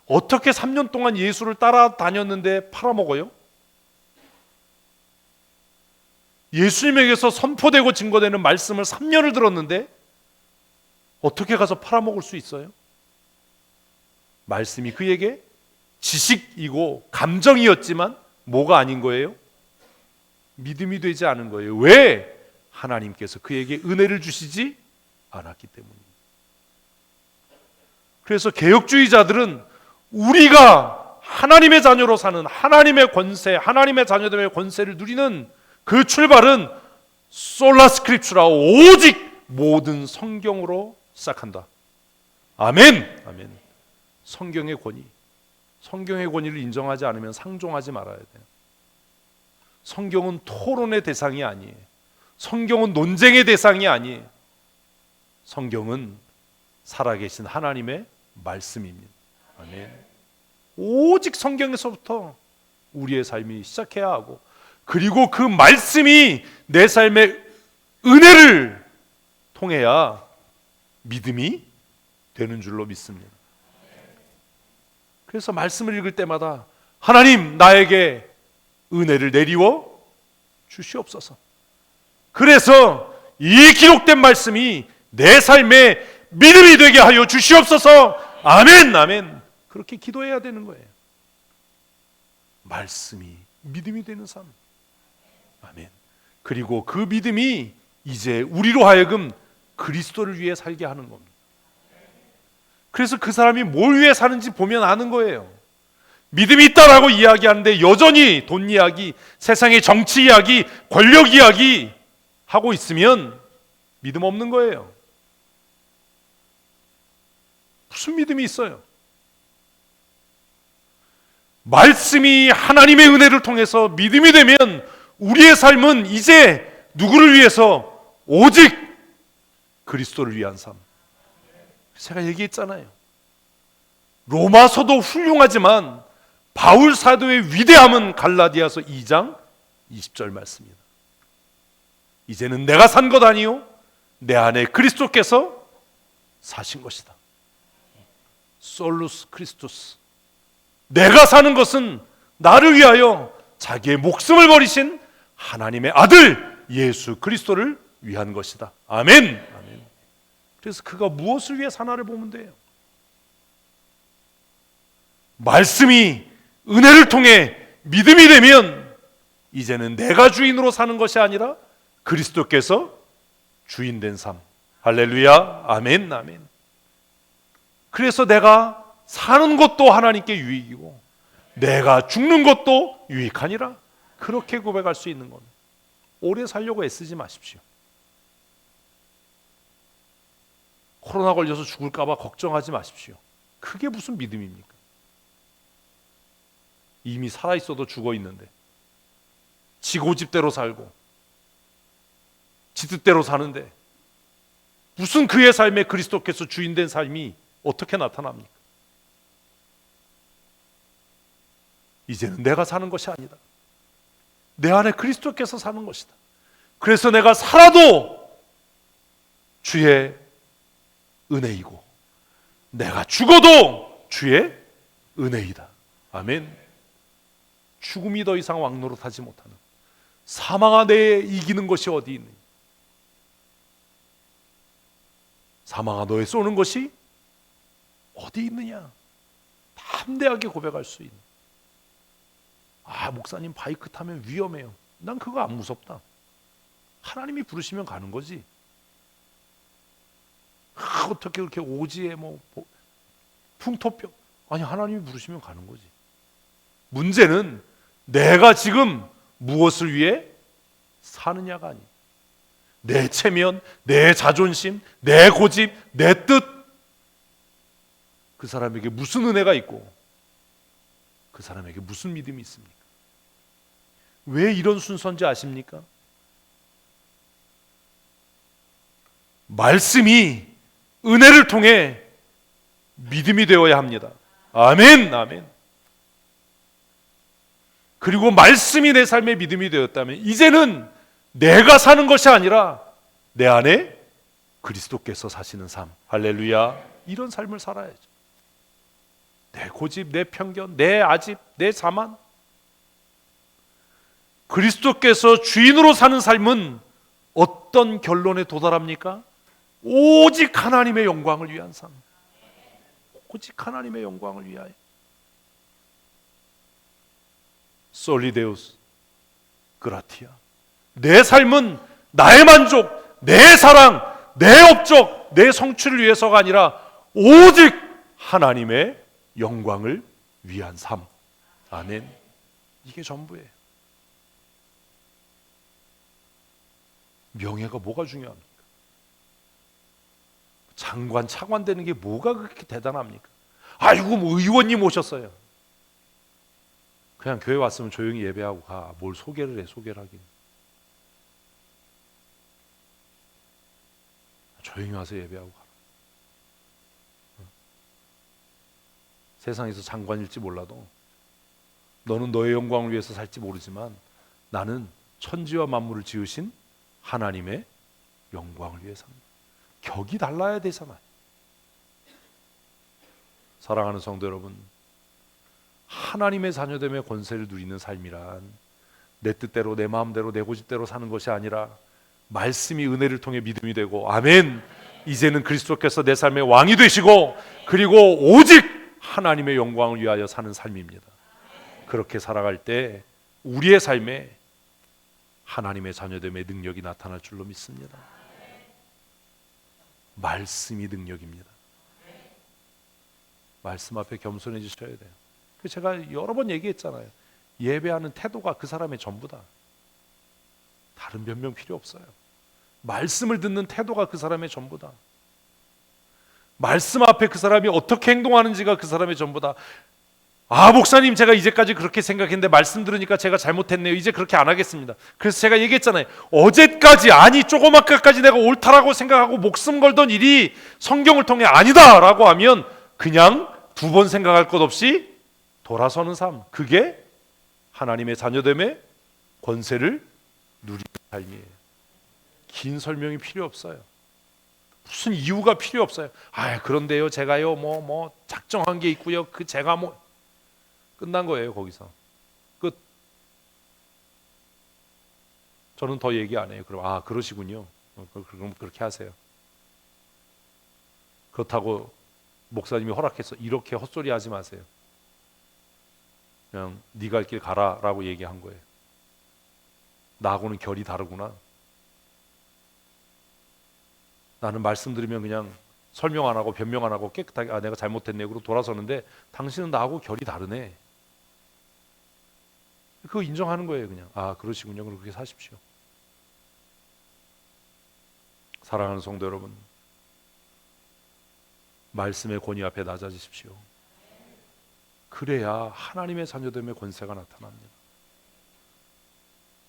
어떻게 3년 동안 예수를 따라다녔는데 팔아먹어요? 예수님에게서 선포되고 증거되는 말씀을 3년을 들었는데 어떻게 가서 팔아먹을 수 있어요? 말씀이 그에게 지식이고 감정이었지만 뭐가 아닌 거예요? 믿음이 되지 않은 거예요. 왜? 하나님께서 그에게 은혜를 주시지 않았기 때문입니다. 그래서 개혁주의자들은 우리가 하나님의 자녀로 사는, 하나님의 권세, 하나님의 자녀됨의 권세를 누리는 그 출발은 솔라 스크립추라, 오직 모든 성경으로 시작한다. 아멘. 아멘. 성경의 권위, 성경의 권위를 인정하지 않으면 상종하지 말아야 돼요. 성경은 토론의 대상이 아니에요. 성경은 논쟁의 대상이 아니에요. 성경은 살아계신 하나님의 말씀입니다. 아멘. 오직 성경에서부터 우리의 삶이 시작해야 하고, 그리고 그 말씀이 내 삶의 은혜를 통해야 믿음이 되는 줄로 믿습니다. 그래서 말씀을 읽을 때마다 하나님, 나에게 은혜를 내리워 주시옵소서. 그래서 이 기록된 말씀이 내 삶의 믿음이 되게 하여 주시옵소서. 아멘. 아멘. 그렇게 기도해야 되는 거예요. 말씀이 믿음이 되는 삶. 아멘. 그리고 그 믿음이 이제 우리로 하여금 그리스도를 위해 살게 하는 겁니다. 그래서 그 사람이 뭘 위해 사는지 보면 아는 거예요. 믿음이 있다라고 이야기하는데 여전히 돈 이야기, 세상의 정치 이야기, 권력 이야기 하고 있으면 믿음 없는 거예요. 무슨 믿음이 있어요? 말씀이 하나님의 은혜를 통해서 믿음이 되면 우리의 삶은 이제 누구를 위해서? 오직 그리스도를 위한 삶. 제가 얘기했잖아요. 로마서도 훌륭하지만 바울 사도의 위대함은 갈라디아서 2장 20절 말씀입니다. 이제는 내가 산 것 아니요 내 안에 그리스도께서 사신 것이다. 솔루스 크리스토스. 내가 사는 것은 나를 위하여 자기의 목숨을 버리신 하나님의 아들 예수 그리스도를 위한 것이다. 아멘. 아멘. 그래서 그가 무엇을 위해 사나를 보면 돼요. 말씀이 은혜를 통해 믿음이 되면 이제는 내가 주인으로 사는 것이 아니라 그리스도께서 주인된 삶. 할렐루야. 아멘. 아멘. 그래서 내가 사는 것도 하나님께 유익이고 내가 죽는 것도 유익하니라. 그렇게 고백할 수 있는 겁니다. 오래 살려고 애쓰지 마십시오. 코로나 걸려서 죽을까 봐 걱정하지 마십시오. 그게 무슨 믿음입니까? 이미 살아있어도 죽어있는데 지 고집대로 살고 지 뜻대로 사는데 무슨 그의 삶에 그리스도께서 주인된 삶이 어떻게 나타납니까? 이제는 내가 사는 것이 아니다. 내 안에 그리스도께서 사는 것이다. 그래서 내가 살아도 주의 은혜이고 내가 죽어도 주의 은혜이다. 아멘. 죽음이 더 이상 왕노릇하지 못하는 사망 안에 이기는 것이 어디 있느냐? 사망아 너의 쏘는 것이 어디 있느냐? 담대하게 고백할 수 있는. 아, 목사님 바이크 타면 위험해요. 난 그거 안 무섭다. 하나님이 부르시면 가는 거지. 어떻게 그렇게 오지에 풍토병. 아니, 하나님이 부르시면 가는 거지. 문제는 내가 지금 무엇을 위해 사느냐가 아니에요. 내 체면, 내 자존심, 내 고집, 내 뜻. 그 사람에게 무슨 은혜가 있고 그 사람에게 무슨 믿음이 있습니까? 왜 이런 순서인지 아십니까? 말씀이 은혜를 통해 믿음이 되어야 합니다. 아멘. 아멘. 그리고 말씀이 내 삶의 믿음이 되었다면 이제는 내가 사는 것이 아니라 내 안에 그리스도께서 사시는 삶. 할렐루야. 이런 삶을 살아야죠. 내 고집, 내 편견, 내 아집, 내 자만. 그리스도께서 주인으로 사는 삶은 어떤 결론에 도달합니까? 오직 하나님의 영광을 위한 삶. 오직 하나님의 영광을 위하여. 솔리데우스 그라티아. 내 삶은 나의 만족, 내 사랑, 내 업적, 내 성취를 위해서가 아니라 오직 하나님의 영광을 위한 삶. 아멘. 이게 전부예요. 명예가 뭐가 중요합니까? 장관, 차관 되는 게 뭐가 그렇게 대단합니까? 아이고 뭐 의원님 오셨어요. 그냥 교회 왔으면 조용히 예배하고 가. 뭘 소개를 해, 소개를 하긴. 조용히 와서 예배하고 가라. 세상에서 장관일지 몰라도 너는 너의 영광을 위해서 살지 모르지만 나는 천지와 만물을 지으신 하나님의 영광을 위해 삽니다. 격이 달라야 되잖아요. 사랑하는 성도 여러분, 하나님의 자녀됨의 권세를 누리는 삶이란 내 뜻대로 내 마음대로 내 고집대로 사는 것이 아니라 말씀이 은혜를 통해 믿음이 되고, 아멘, 이제는 그리스도께서 내 삶의 왕이 되시고 그리고 오직 하나님의 영광을 위하여 사는 삶입니다. 그렇게 살아갈 때 우리의 삶에 하나님의 자녀됨의 능력이 나타날 줄로 믿습니다. 말씀이 능력입니다. 말씀 앞에 겸손해지셔야 돼요. 제가 여러 번 얘기했잖아요. 예배하는 태도가 그 사람의 전부다. 다른 변명 필요 없어요. 말씀을 듣는 태도가 그 사람의 전부다. 말씀 앞에 그 사람이 어떻게 행동하는지가 그 사람의 전부다. 아, 목사님, 제가 이제까지 그렇게 생각했는데 말씀 들으니까 제가 잘못했네요. 이제 그렇게 안 하겠습니다. 그래서 제가 얘기했잖아요. 어제까지, 아니 조그맣게까지 내가 옳다라고 생각하고 목숨 걸던 일이 성경을 통해 아니다라고 하면 그냥 두 번 생각할 것 없이 돌아서는 삶, 그게 하나님의 자녀됨의 권세를 누리는 삶이에요. 긴 설명이 필요 없어요. 무슨 이유가 필요 없어요. 아, 그런데요, 제가요 뭐 작정한 게 있고요, 그 제가 뭐, 끝난 거예요. 거기서 끝. 저는 더 얘기 안 해요. 그럼 아, 그러시군요. 그럼 그렇게 하세요. 그렇다고 목사님이 허락해서 이렇게 헛소리 하지 마세요. 그냥 네 갈 길 가라라고 얘기한 거예요. 나하고는 결이 다르구나. 나는 말씀 들으면 그냥 설명 안 하고 변명 안 하고 깨끗하게, 아, 내가 잘못했네 그러고 돌아서는데 당신은 나하고 결이 다르네. 그거 인정하는 거예요. 그냥 아, 그러시군요. 그럼 그렇게 사십시오. 사랑하는 성도 여러분, 말씀의 권위 앞에 낮아지십시오. 그래야 하나님의 자녀됨의 권세가 나타납니다.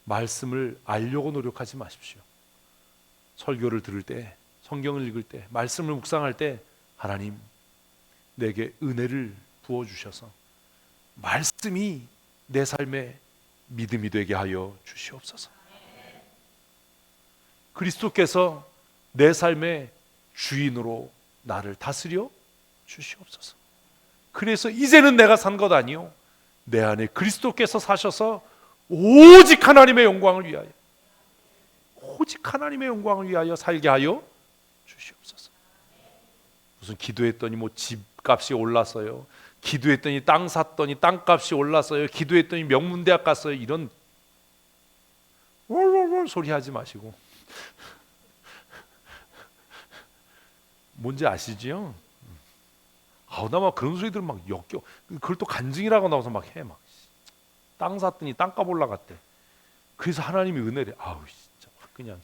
말씀을 알려고 노력하지 마십시오. 설교를 들을 때, 성경을 읽을 때, 말씀을 묵상할 때 하나님, 내게 은혜를 부어주셔서 말씀이 내 삶의 믿음이 되게 하여 주시옵소서. 그리스도께서 내 삶의 주인으로 나를 다스려 주시옵소서. 그래서 이제는 내가 산 것 아니요, 내 안에 그리스도께서 사셔서 오직 하나님의 영광을 위하여, 오직 하나님의 영광을 위하여 살게 하여 주시옵소서. 무슨 기도했더니 뭐 집값이 올랐어요, 기도했더니 땅 샀더니 땅값이 올랐어요, 기도했더니 명문대학 갔어요, 이런 롤롤롤 소리 하지 마시고 뭔지 아시지요? 아, 나 막 그런 소리들 막 역겨. 그걸 또 간증이라고 나와서 막 해. 막 땅 샀더니 땅값 올라갔대. 그래서 하나님이 은혜래. 아우 진짜 확 그냥.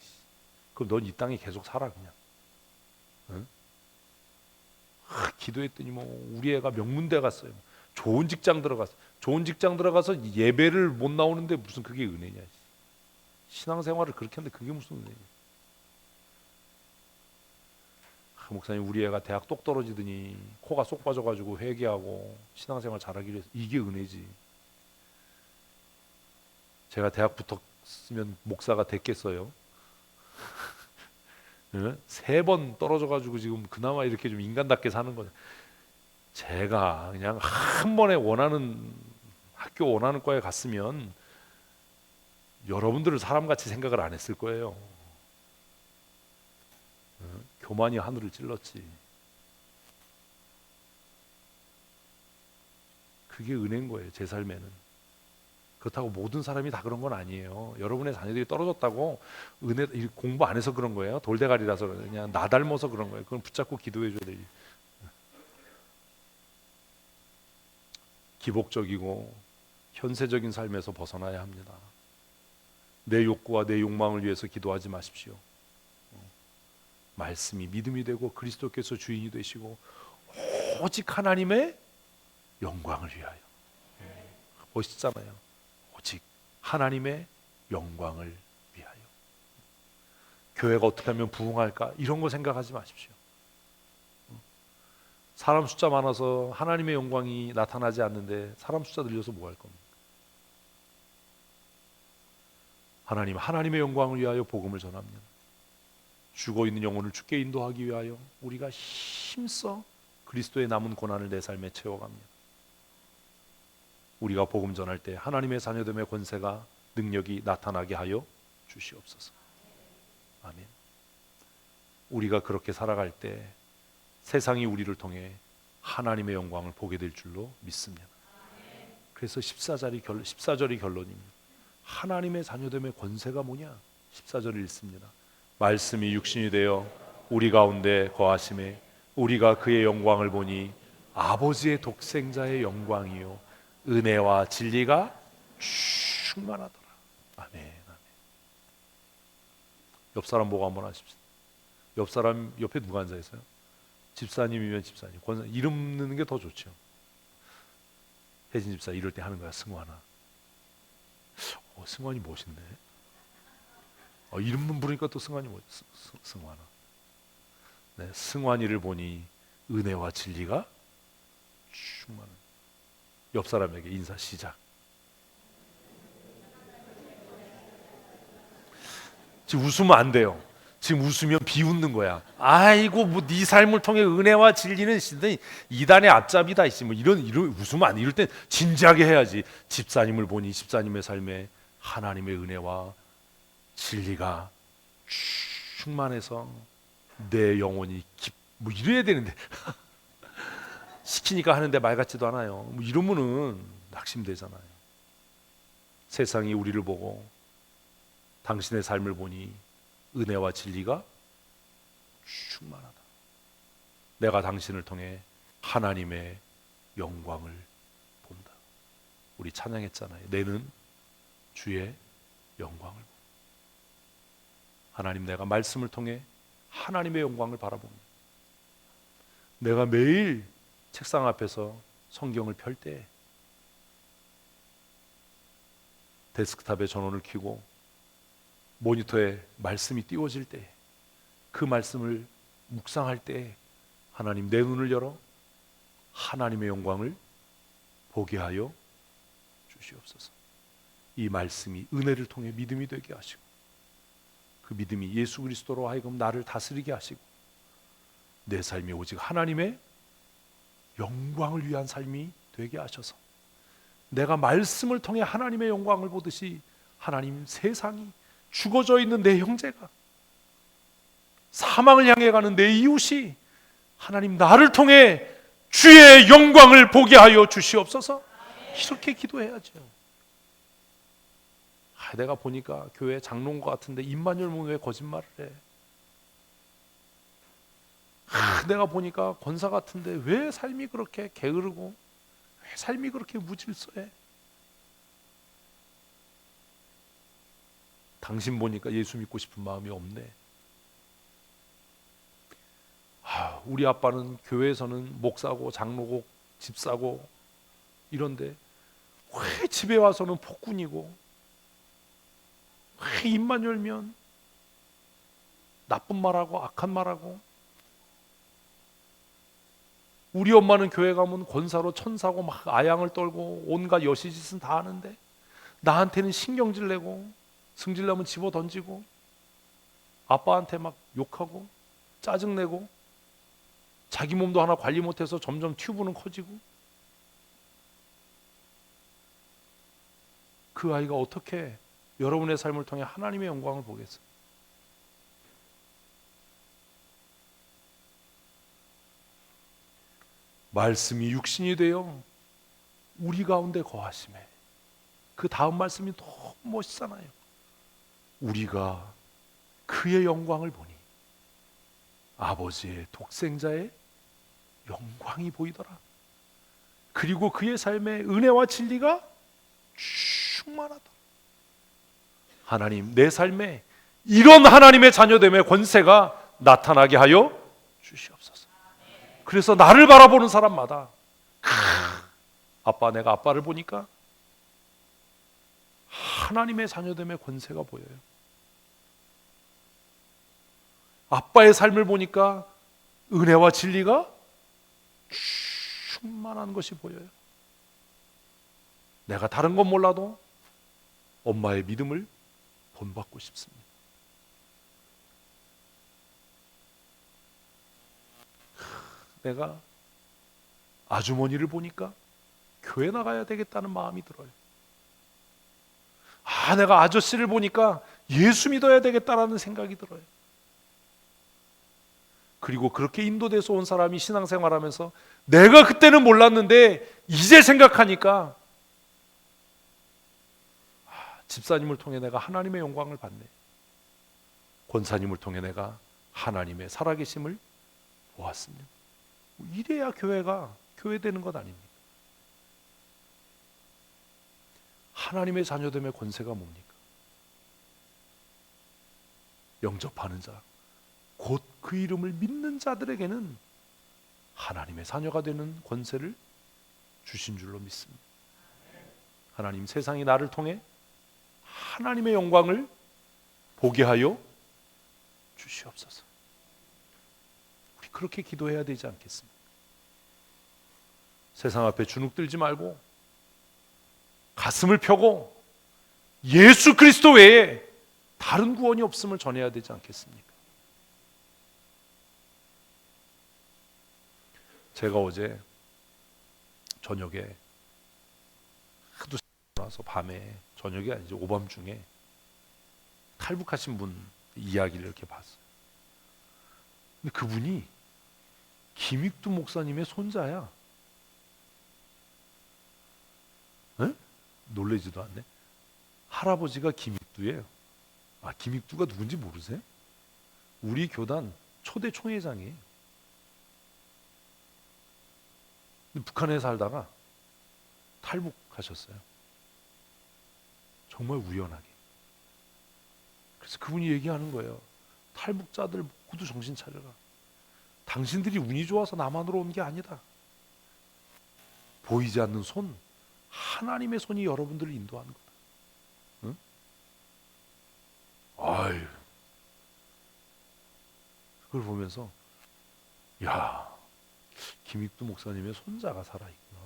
그럼 넌 이 땅에 계속 살아 그냥. 응? 기도했더니 뭐 우리 애가 명문대 갔어요. 좋은 직장 들어갔어. 좋은 직장 들어가서 예배를 못 나오는데 무슨 그게 은혜냐. 신앙생활을 그렇게 하는데 그게 무슨 은혜냐. 목사님, 우리 애가 대학 똑 떨어지더니 코가 쏙 빠져가지고 회개하고 신앙생활 잘하기로 해서 이게 은혜지. 제가 대학 붙었으면 목사가 됐겠어요? 3번 떨어져가지고 지금 그나마 이렇게 좀 인간답게 사는 거죠. 제가 그냥 한 번에 원하는 학교 원하는 과에 갔으면 여러분들을 사람같이 생각을 안 했을 거예요. 교만이 하늘을 찔렀지. 그게 은혜인 거예요, 제 삶에는. 그렇다고 모든 사람이 다 그런 건 아니에요. 여러분의 자녀들이 떨어졌다고 은혜 공부 안 해서 그런 거예요. 돌대가리라서 그냥 나 닮아서 그런 거예요. 그건 붙잡고 기도해 줘야 돼요. 기복적이고 현세적인 삶에서 벗어나야 합니다. 내 욕구와 내 욕망을 위해서 기도하지 마십시오. 말씀이 믿음이 되고 그리스도께서 주인이 되시고 오직 하나님의 영광을 위하여. 멋있잖아요. 오직 하나님의 영광을 위하여. 교회가 어떻게 하면 부흥할까 이런 거 생각하지 마십시오. 사람 숫자 많아서 하나님의 영광이 나타나지 않는데 사람 숫자 늘려서 뭐 할 겁니까? 하나님의 영광을 위하여 복음을 전합니다. 죽어 있는 영혼을 주께 인도하기 위하여 우리가 힘써 그리스도의 남은 고난을 내 삶에 채워갑니다. 우리가 복음 전할 때 하나님의 자녀됨의 권세가 능력이 나타나게 하여 주시옵소서. 아멘. 우리가 그렇게 살아갈 때 세상이 우리를 통해 하나님의 영광을 보게 될 줄로 믿습니다. 그래서 14절이 결론입니다. 하나님의 자녀됨의 권세가 뭐냐? 14절을 읽습니다. 말씀이 육신이 되어 우리 가운데 거하심에 우리가 그의 영광을 보니 아버지의 독생자의 영광이요 은혜와 진리가 충만하더라. 아멘, 아멘. 옆 사람 보고 한번 하십시오. 옆 사람 옆에 누가 앉아 있어요? 집사님이면 집사님. 이름 넣는 게 더 좋죠. 혜진 집사 이럴 때 하는 거야. 승환아. 승환이 멋있네. 이름만 부르니까 또 승환이 승환아. 네, 승환이를 보니 은혜와 진리가 충만한. 옆 사람에게 인사 시작. 지금 웃으면 안 돼요. 지금 웃으면 비웃는 거야. 아이고 뭐 네 삶을 통해 은혜와 진리는 이단의 앞잡이다 뭐 이런 웃으면 안 돼. 이럴 땐 진지하게 해야지. 집사님을 보니 집사님의 삶에 하나님의 은혜와 진리가 충만해서 내 영혼이 뭐 이래야 되는데 시키니까 하는데 말 같지도 않아요. 뭐 이러면은 낙심되잖아요. 세상이 우리를 보고 당신의 삶을 보니 은혜와 진리가 충만하다. 내가 당신을 통해 하나님의 영광을 본다. 우리 찬양했잖아요. 내는 주의 영광을 본다. 하나님, 내가 말씀을 통해 하나님의 영광을 바라봅니다. 내가 매일 책상 앞에서 성경을 펼 때 데스크탑에 전원을 켜고 모니터에 말씀이 띄워질 때 그 말씀을 묵상할 때 하나님 내 눈을 열어 하나님의 영광을 보게 하여 주시옵소서. 이 말씀이 은혜를 통해 믿음이 되게 하시고 그 믿음이 예수 그리스도로 하여금 나를 다스리게 하시고 내 삶이 오직 하나님의 영광을 위한 삶이 되게 하셔서 내가 말씀을 통해 하나님의 영광을 보듯이 하나님 세상이 죽어져 있는 내 형제가 사망을 향해 가는 내 이웃이 하나님 나를 통해 주의 영광을 보게 하여 주시옵소서. 이렇게 기도해야죠. 내가 보니까 교회 장로인 것 같은데 입만 열면 왜 거짓말을 해? 내가 보니까 권사 같은데 왜 삶이 그렇게 게으르고 왜 삶이 그렇게 무질서해? 당신 보니까 예수 믿고 싶은 마음이 없네. 우리 아빠는 교회에서는 목사고 장로고 집사고 이런데 왜 집에 와서는 폭군이고 왜 입만 열면 나쁜 말하고 악한 말하고 우리 엄마는 교회 가면 권사로 천사고 막 아양을 떨고 온갖 여시짓은 다 하는데 나한테는 신경질 내고 승질나면 집어 던지고 아빠한테 막 욕하고 짜증내고 자기 몸도 하나 관리 못해서 점점 튜브는 커지고 그 아이가 어떻게 여러분의 삶을 통해 하나님의 영광을 보겠어요? 말씀이 육신이 되어 우리 가운데 거하심에 그 다음 말씀이 너무 멋있잖아요. 우리가 그의 영광을 보니 아버지의 독생자의 영광이 보이더라. 그리고 그의 삶에 은혜와 진리가 충만하다. 하나님, 내 삶에 이런 하나님의 자녀됨의 권세가 나타나게 하여 주시옵소서. 그래서 나를 바라보는 사람마다 아빠, 내가 아빠를 보니까 하나님의 자녀됨의 권세가 보여요. 아빠의 삶을 보니까 은혜와 진리가 충만한 것이 보여요. 내가 다른 건 몰라도 엄마의 믿음을 본받고 싶습니다. 내가 아주머니를 보니까 교회 나가야 되겠다는 마음이 들어요. 내가 아저씨를 보니까 예수 믿어야 되겠다라는 생각이 들어요. 그리고 그렇게 인도돼서 온 사람이 신앙생활하면서 내가 그때는 몰랐는데 이제 생각하니까 집사님을 통해 내가 하나님의 영광을 받네. 권사님을 통해 내가 하나님의 살아계심을 보았습니다. 이래야 교회가 교회되는 것 아닙니까? 하나님의 자녀됨의 권세가 뭡니까? 영접하는 자, 곧 그 이름을 믿는 자들에게는 하나님의 자녀가 되는 권세를 주신 줄로 믿습니다. 하나님, 세상이 나를 통해 하나님의 영광을 보게 하여 주시옵소서. 우리 그렇게 기도해야 되지 않겠습니까? 세상 앞에 주눅들지 말고 가슴을 펴고 예수 그리스도 외에 다른 구원이 없음을 전해야 되지 않겠습니까? 제가 어제 저녁에 하도 나서 밤에, 저녁이 아니죠, 오밤중에 탈북하신 분 이야기를 이렇게 봤어요. 근데 그분이 김익두 목사님의 손자야. 에? 놀라지도 않네. 할아버지가 김익두예요. 김익두가 누군지 모르세요? 우리 교단 초대 총회장이에요. 북한에 살다가 탈북하셨어요. 정말 우연하게. 그래서 그분이 얘기하는 거예요. 탈북자들 모두 정신 차려라. 당신들이 운이 좋아서 남한으로 온 게 아니다. 보이지 않는 손, 하나님의 손이 여러분들을 인도하는 거다. 응? 아유, 그걸 보면서 야, 김익두 목사님의 손자가 살아있구나.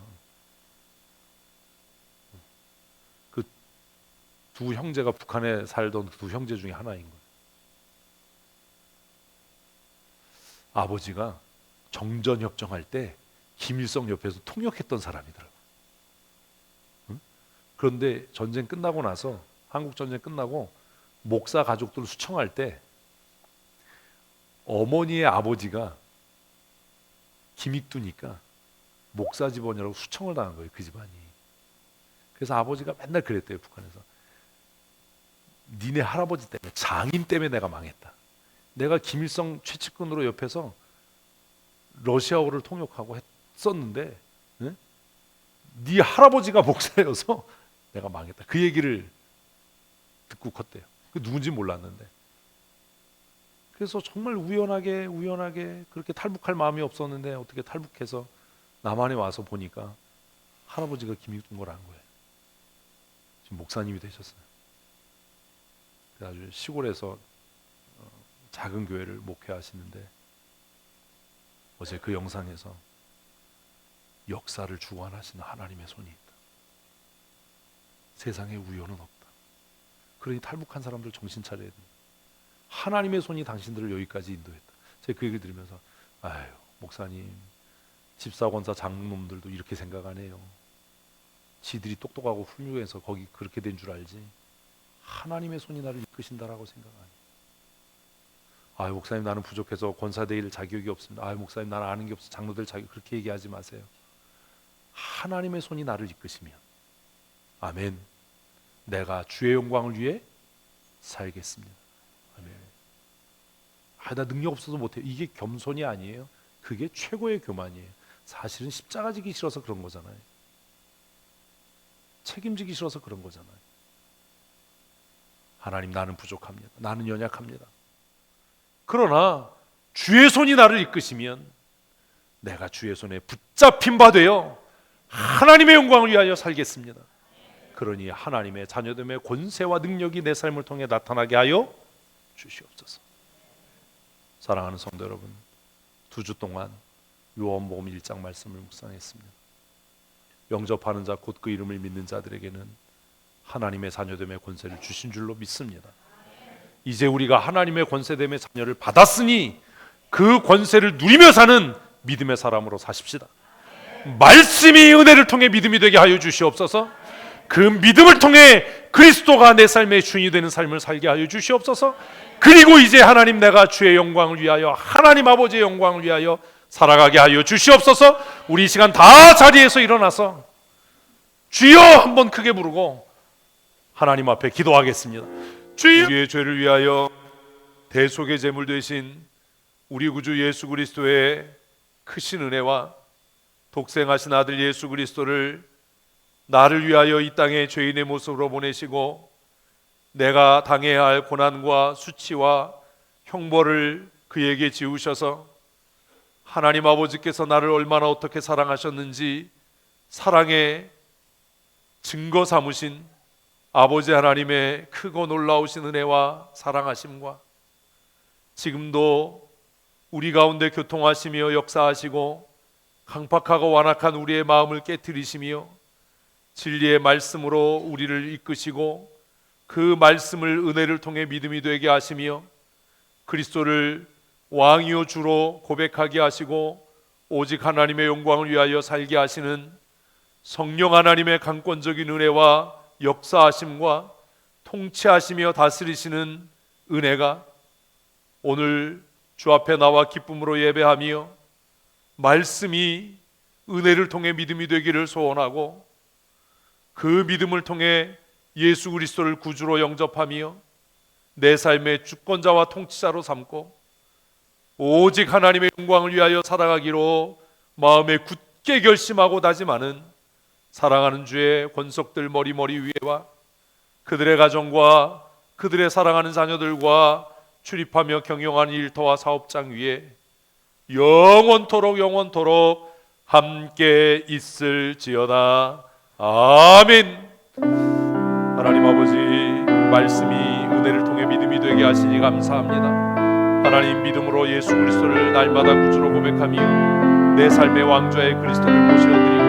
그 두 형제가 북한에 살던 두 형제 중에 하나인 거예요. 아버지가 정전협정할 때 김일성 옆에서 통역했던 사람이더라고요. 응? 그런데 전쟁 끝나고 나서, 한국전쟁 끝나고 목사 가족들 수청할 때 어머니의 아버지가 김익두니까 목사 집안이라고 수청을 당한 거예요, 그 집안이. 그래서 아버지가 맨날 그랬대요, 북한에서. 니네 할아버지 때문에, 장인 때문에 내가 망했다. 내가 김일성 최측근으로 옆에서 러시아어를 통역하고 했었는데, 네? 네 할아버지가 목사여서 내가 망했다. 그 얘기를 듣고 컸대요. 그 누군지 몰랐는데. 그래서 정말 우연하게 그렇게 탈북할 마음이 없었는데 어떻게 탈북해서 남한에 와서 보니까 할아버지가 김익두인 걸 안 거예요. 지금 목사님이 되셨어요. 아주 시골에서 작은 교회를 목회하시는데 어제 그 영상에서 역사를 주관하시는 하나님의 손이 있다. 세상에 우연은 없다. 그러니 탈북한 사람들 정신 차려야 된다. 하나님의 손이 당신들을 여기까지 인도했다. 제가 그 얘기를 들으면서 아유, 목사님, 집사, 권사, 장로님들도 이렇게 생각 안 해요. 지들이 똑똑하고 훌륭해서 거기 그렇게 된 줄 알지. 하나님의 손이 나를 이끄신다라고 생각 안 해요. 아유, 목사님, 나는 부족해서 권사 될 자격이 없습니다. 아유, 목사님, 나는 아는 게 없어 장로될 자격. 그렇게 얘기하지 마세요. 하나님의 손이 나를 이끄시면, 아멘, 내가 주의 영광을 위해 살겠습니다. 아멘. 나 능력 없어서 못해. 이게 겸손이 아니에요. 그게 최고의 교만이에요. 사실은 십자가 지기 싫어서 그런 거잖아요. 책임지기 싫어서 그런 거잖아요. 하나님, 나는 부족합니다. 나는 연약합니다. 그러나 주의 손이 나를 이끄시면 내가 주의 손에 붙잡힌 바 되어 하나님의 영광을 위하여 살겠습니다. 그러니 하나님의 자녀됨의 권세와 능력이 내 삶을 통해 나타나게 하여 주시옵소서. 사랑하는 성도 여러분, 2주 동안 요한복음 1장 말씀을 묵상했습니다. 영접하는 자 곧 그 이름을 믿는 자들에게는 하나님의 자녀됨의 권세를 주신 줄로 믿습니다. 이제 우리가 하나님의 권세됨의 자녀를 받았으니 그 권세를 누리며 사는 믿음의 사람으로 사십시다. 말씀이 은혜를 통해 믿음이 되게 하여 주시옵소서. 그 믿음을 통해 그리스도가 내 삶의 주인이 되는 삶을 살게 하여 주시옵소서. 그리고 이제 하나님, 내가 주의 영광을 위하여, 하나님 아버지의 영광을 위하여 살아가게 하여 주시옵소서. 우리 이 시간 다 자리에서 일어나서 주여 한번 크게 부르고 하나님 앞에 기도하겠습니다. 주여, 우리의 죄를 위하여 대속의 제물 되신 우리 구주 예수 그리스도의 크신 은혜와 독생하신 아들 예수 그리스도를 나를 위하여 이 땅에 죄인의 모습으로 보내시고 내가 당해야 할 고난과 수치와 형벌을 그에게 지우셔서 하나님 아버지께서 나를 얼마나 어떻게 사랑하셨는지 사랑의 증거 삼으신 아버지 하나님의 크고 놀라우신 은혜와 사랑하심과 지금도 우리 가운데 교통하시며 역사하시고 강팍하고 완악한 우리의 마음을 깨트리시며 진리의 말씀으로 우리를 이끄시고 그 말씀을 은혜를 통해 믿음이 되게 하시며 그리스도를 왕이요 주로 고백하게 하시고 오직 하나님의 영광을 위하여 살게 하시는 성령 하나님의 강권적인 은혜와 역사하심과 통치하시며 다스리시는 은혜가 오늘 주 앞에 나와 기쁨으로 예배하며 말씀이 은혜를 통해 믿음이 되기를 소원하고 그 믿음을 통해 예수 그리스도를 구주로 영접하며 내 삶의 주권자와 통치자로 삼고 오직 하나님의 영광을 위하여 살아가기로 마음에 굳게 결심하고 다짐하는 사랑하는 주의 권속들 머리머리 위에와 그들의 가정과 그들의 사랑하는 자녀들과 출입하며 경영하는 일터와 사업장 위에 영원토록 함께 있을지어다. 아멘. 하나님 아버지, 말씀이 은혜를 통해 믿음이 되게 하시니 감사합니다. 하나님, 믿음으로 예수 그리스도를 날마다 구주로 고백하며 내 삶의 왕좌에 그리스도를 모셔드리고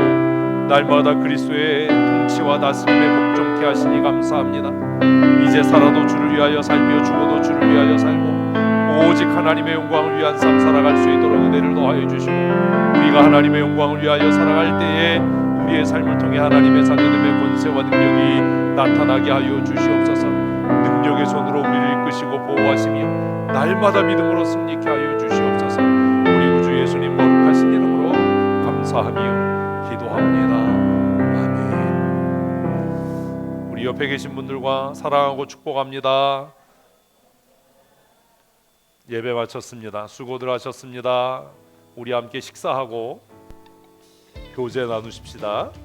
날마다 그리스도의 통치와 다스림에 복종케 하시니 감사합니다. 이제 살아도 주를 위하여 살며 죽어도 주를 위하여 살고 오직 하나님의 영광을 위한 삶 살아갈 수 있도록 은혜를 더하여 주시고 우리가 하나님의 영광을 위하여 살아갈 때에 우리의 삶을 통해 하나님의 자녀됨의 권세와 능력이 나타나게 하여 주시옵소서. 능력의 손으로 우리를 이끄시고 보호하시며 날마다 믿음으로 승리케 하여 주시옵소서. 우리 구주 예수님 거룩하신 이름으로 감사하며 기도합니다. 아멘. 우리 옆에 계신 분들과 사랑하고 축복합니다. 예배 마쳤습니다. 수고들 하셨습니다. 우리 함께 식사하고 교제 나누십시다.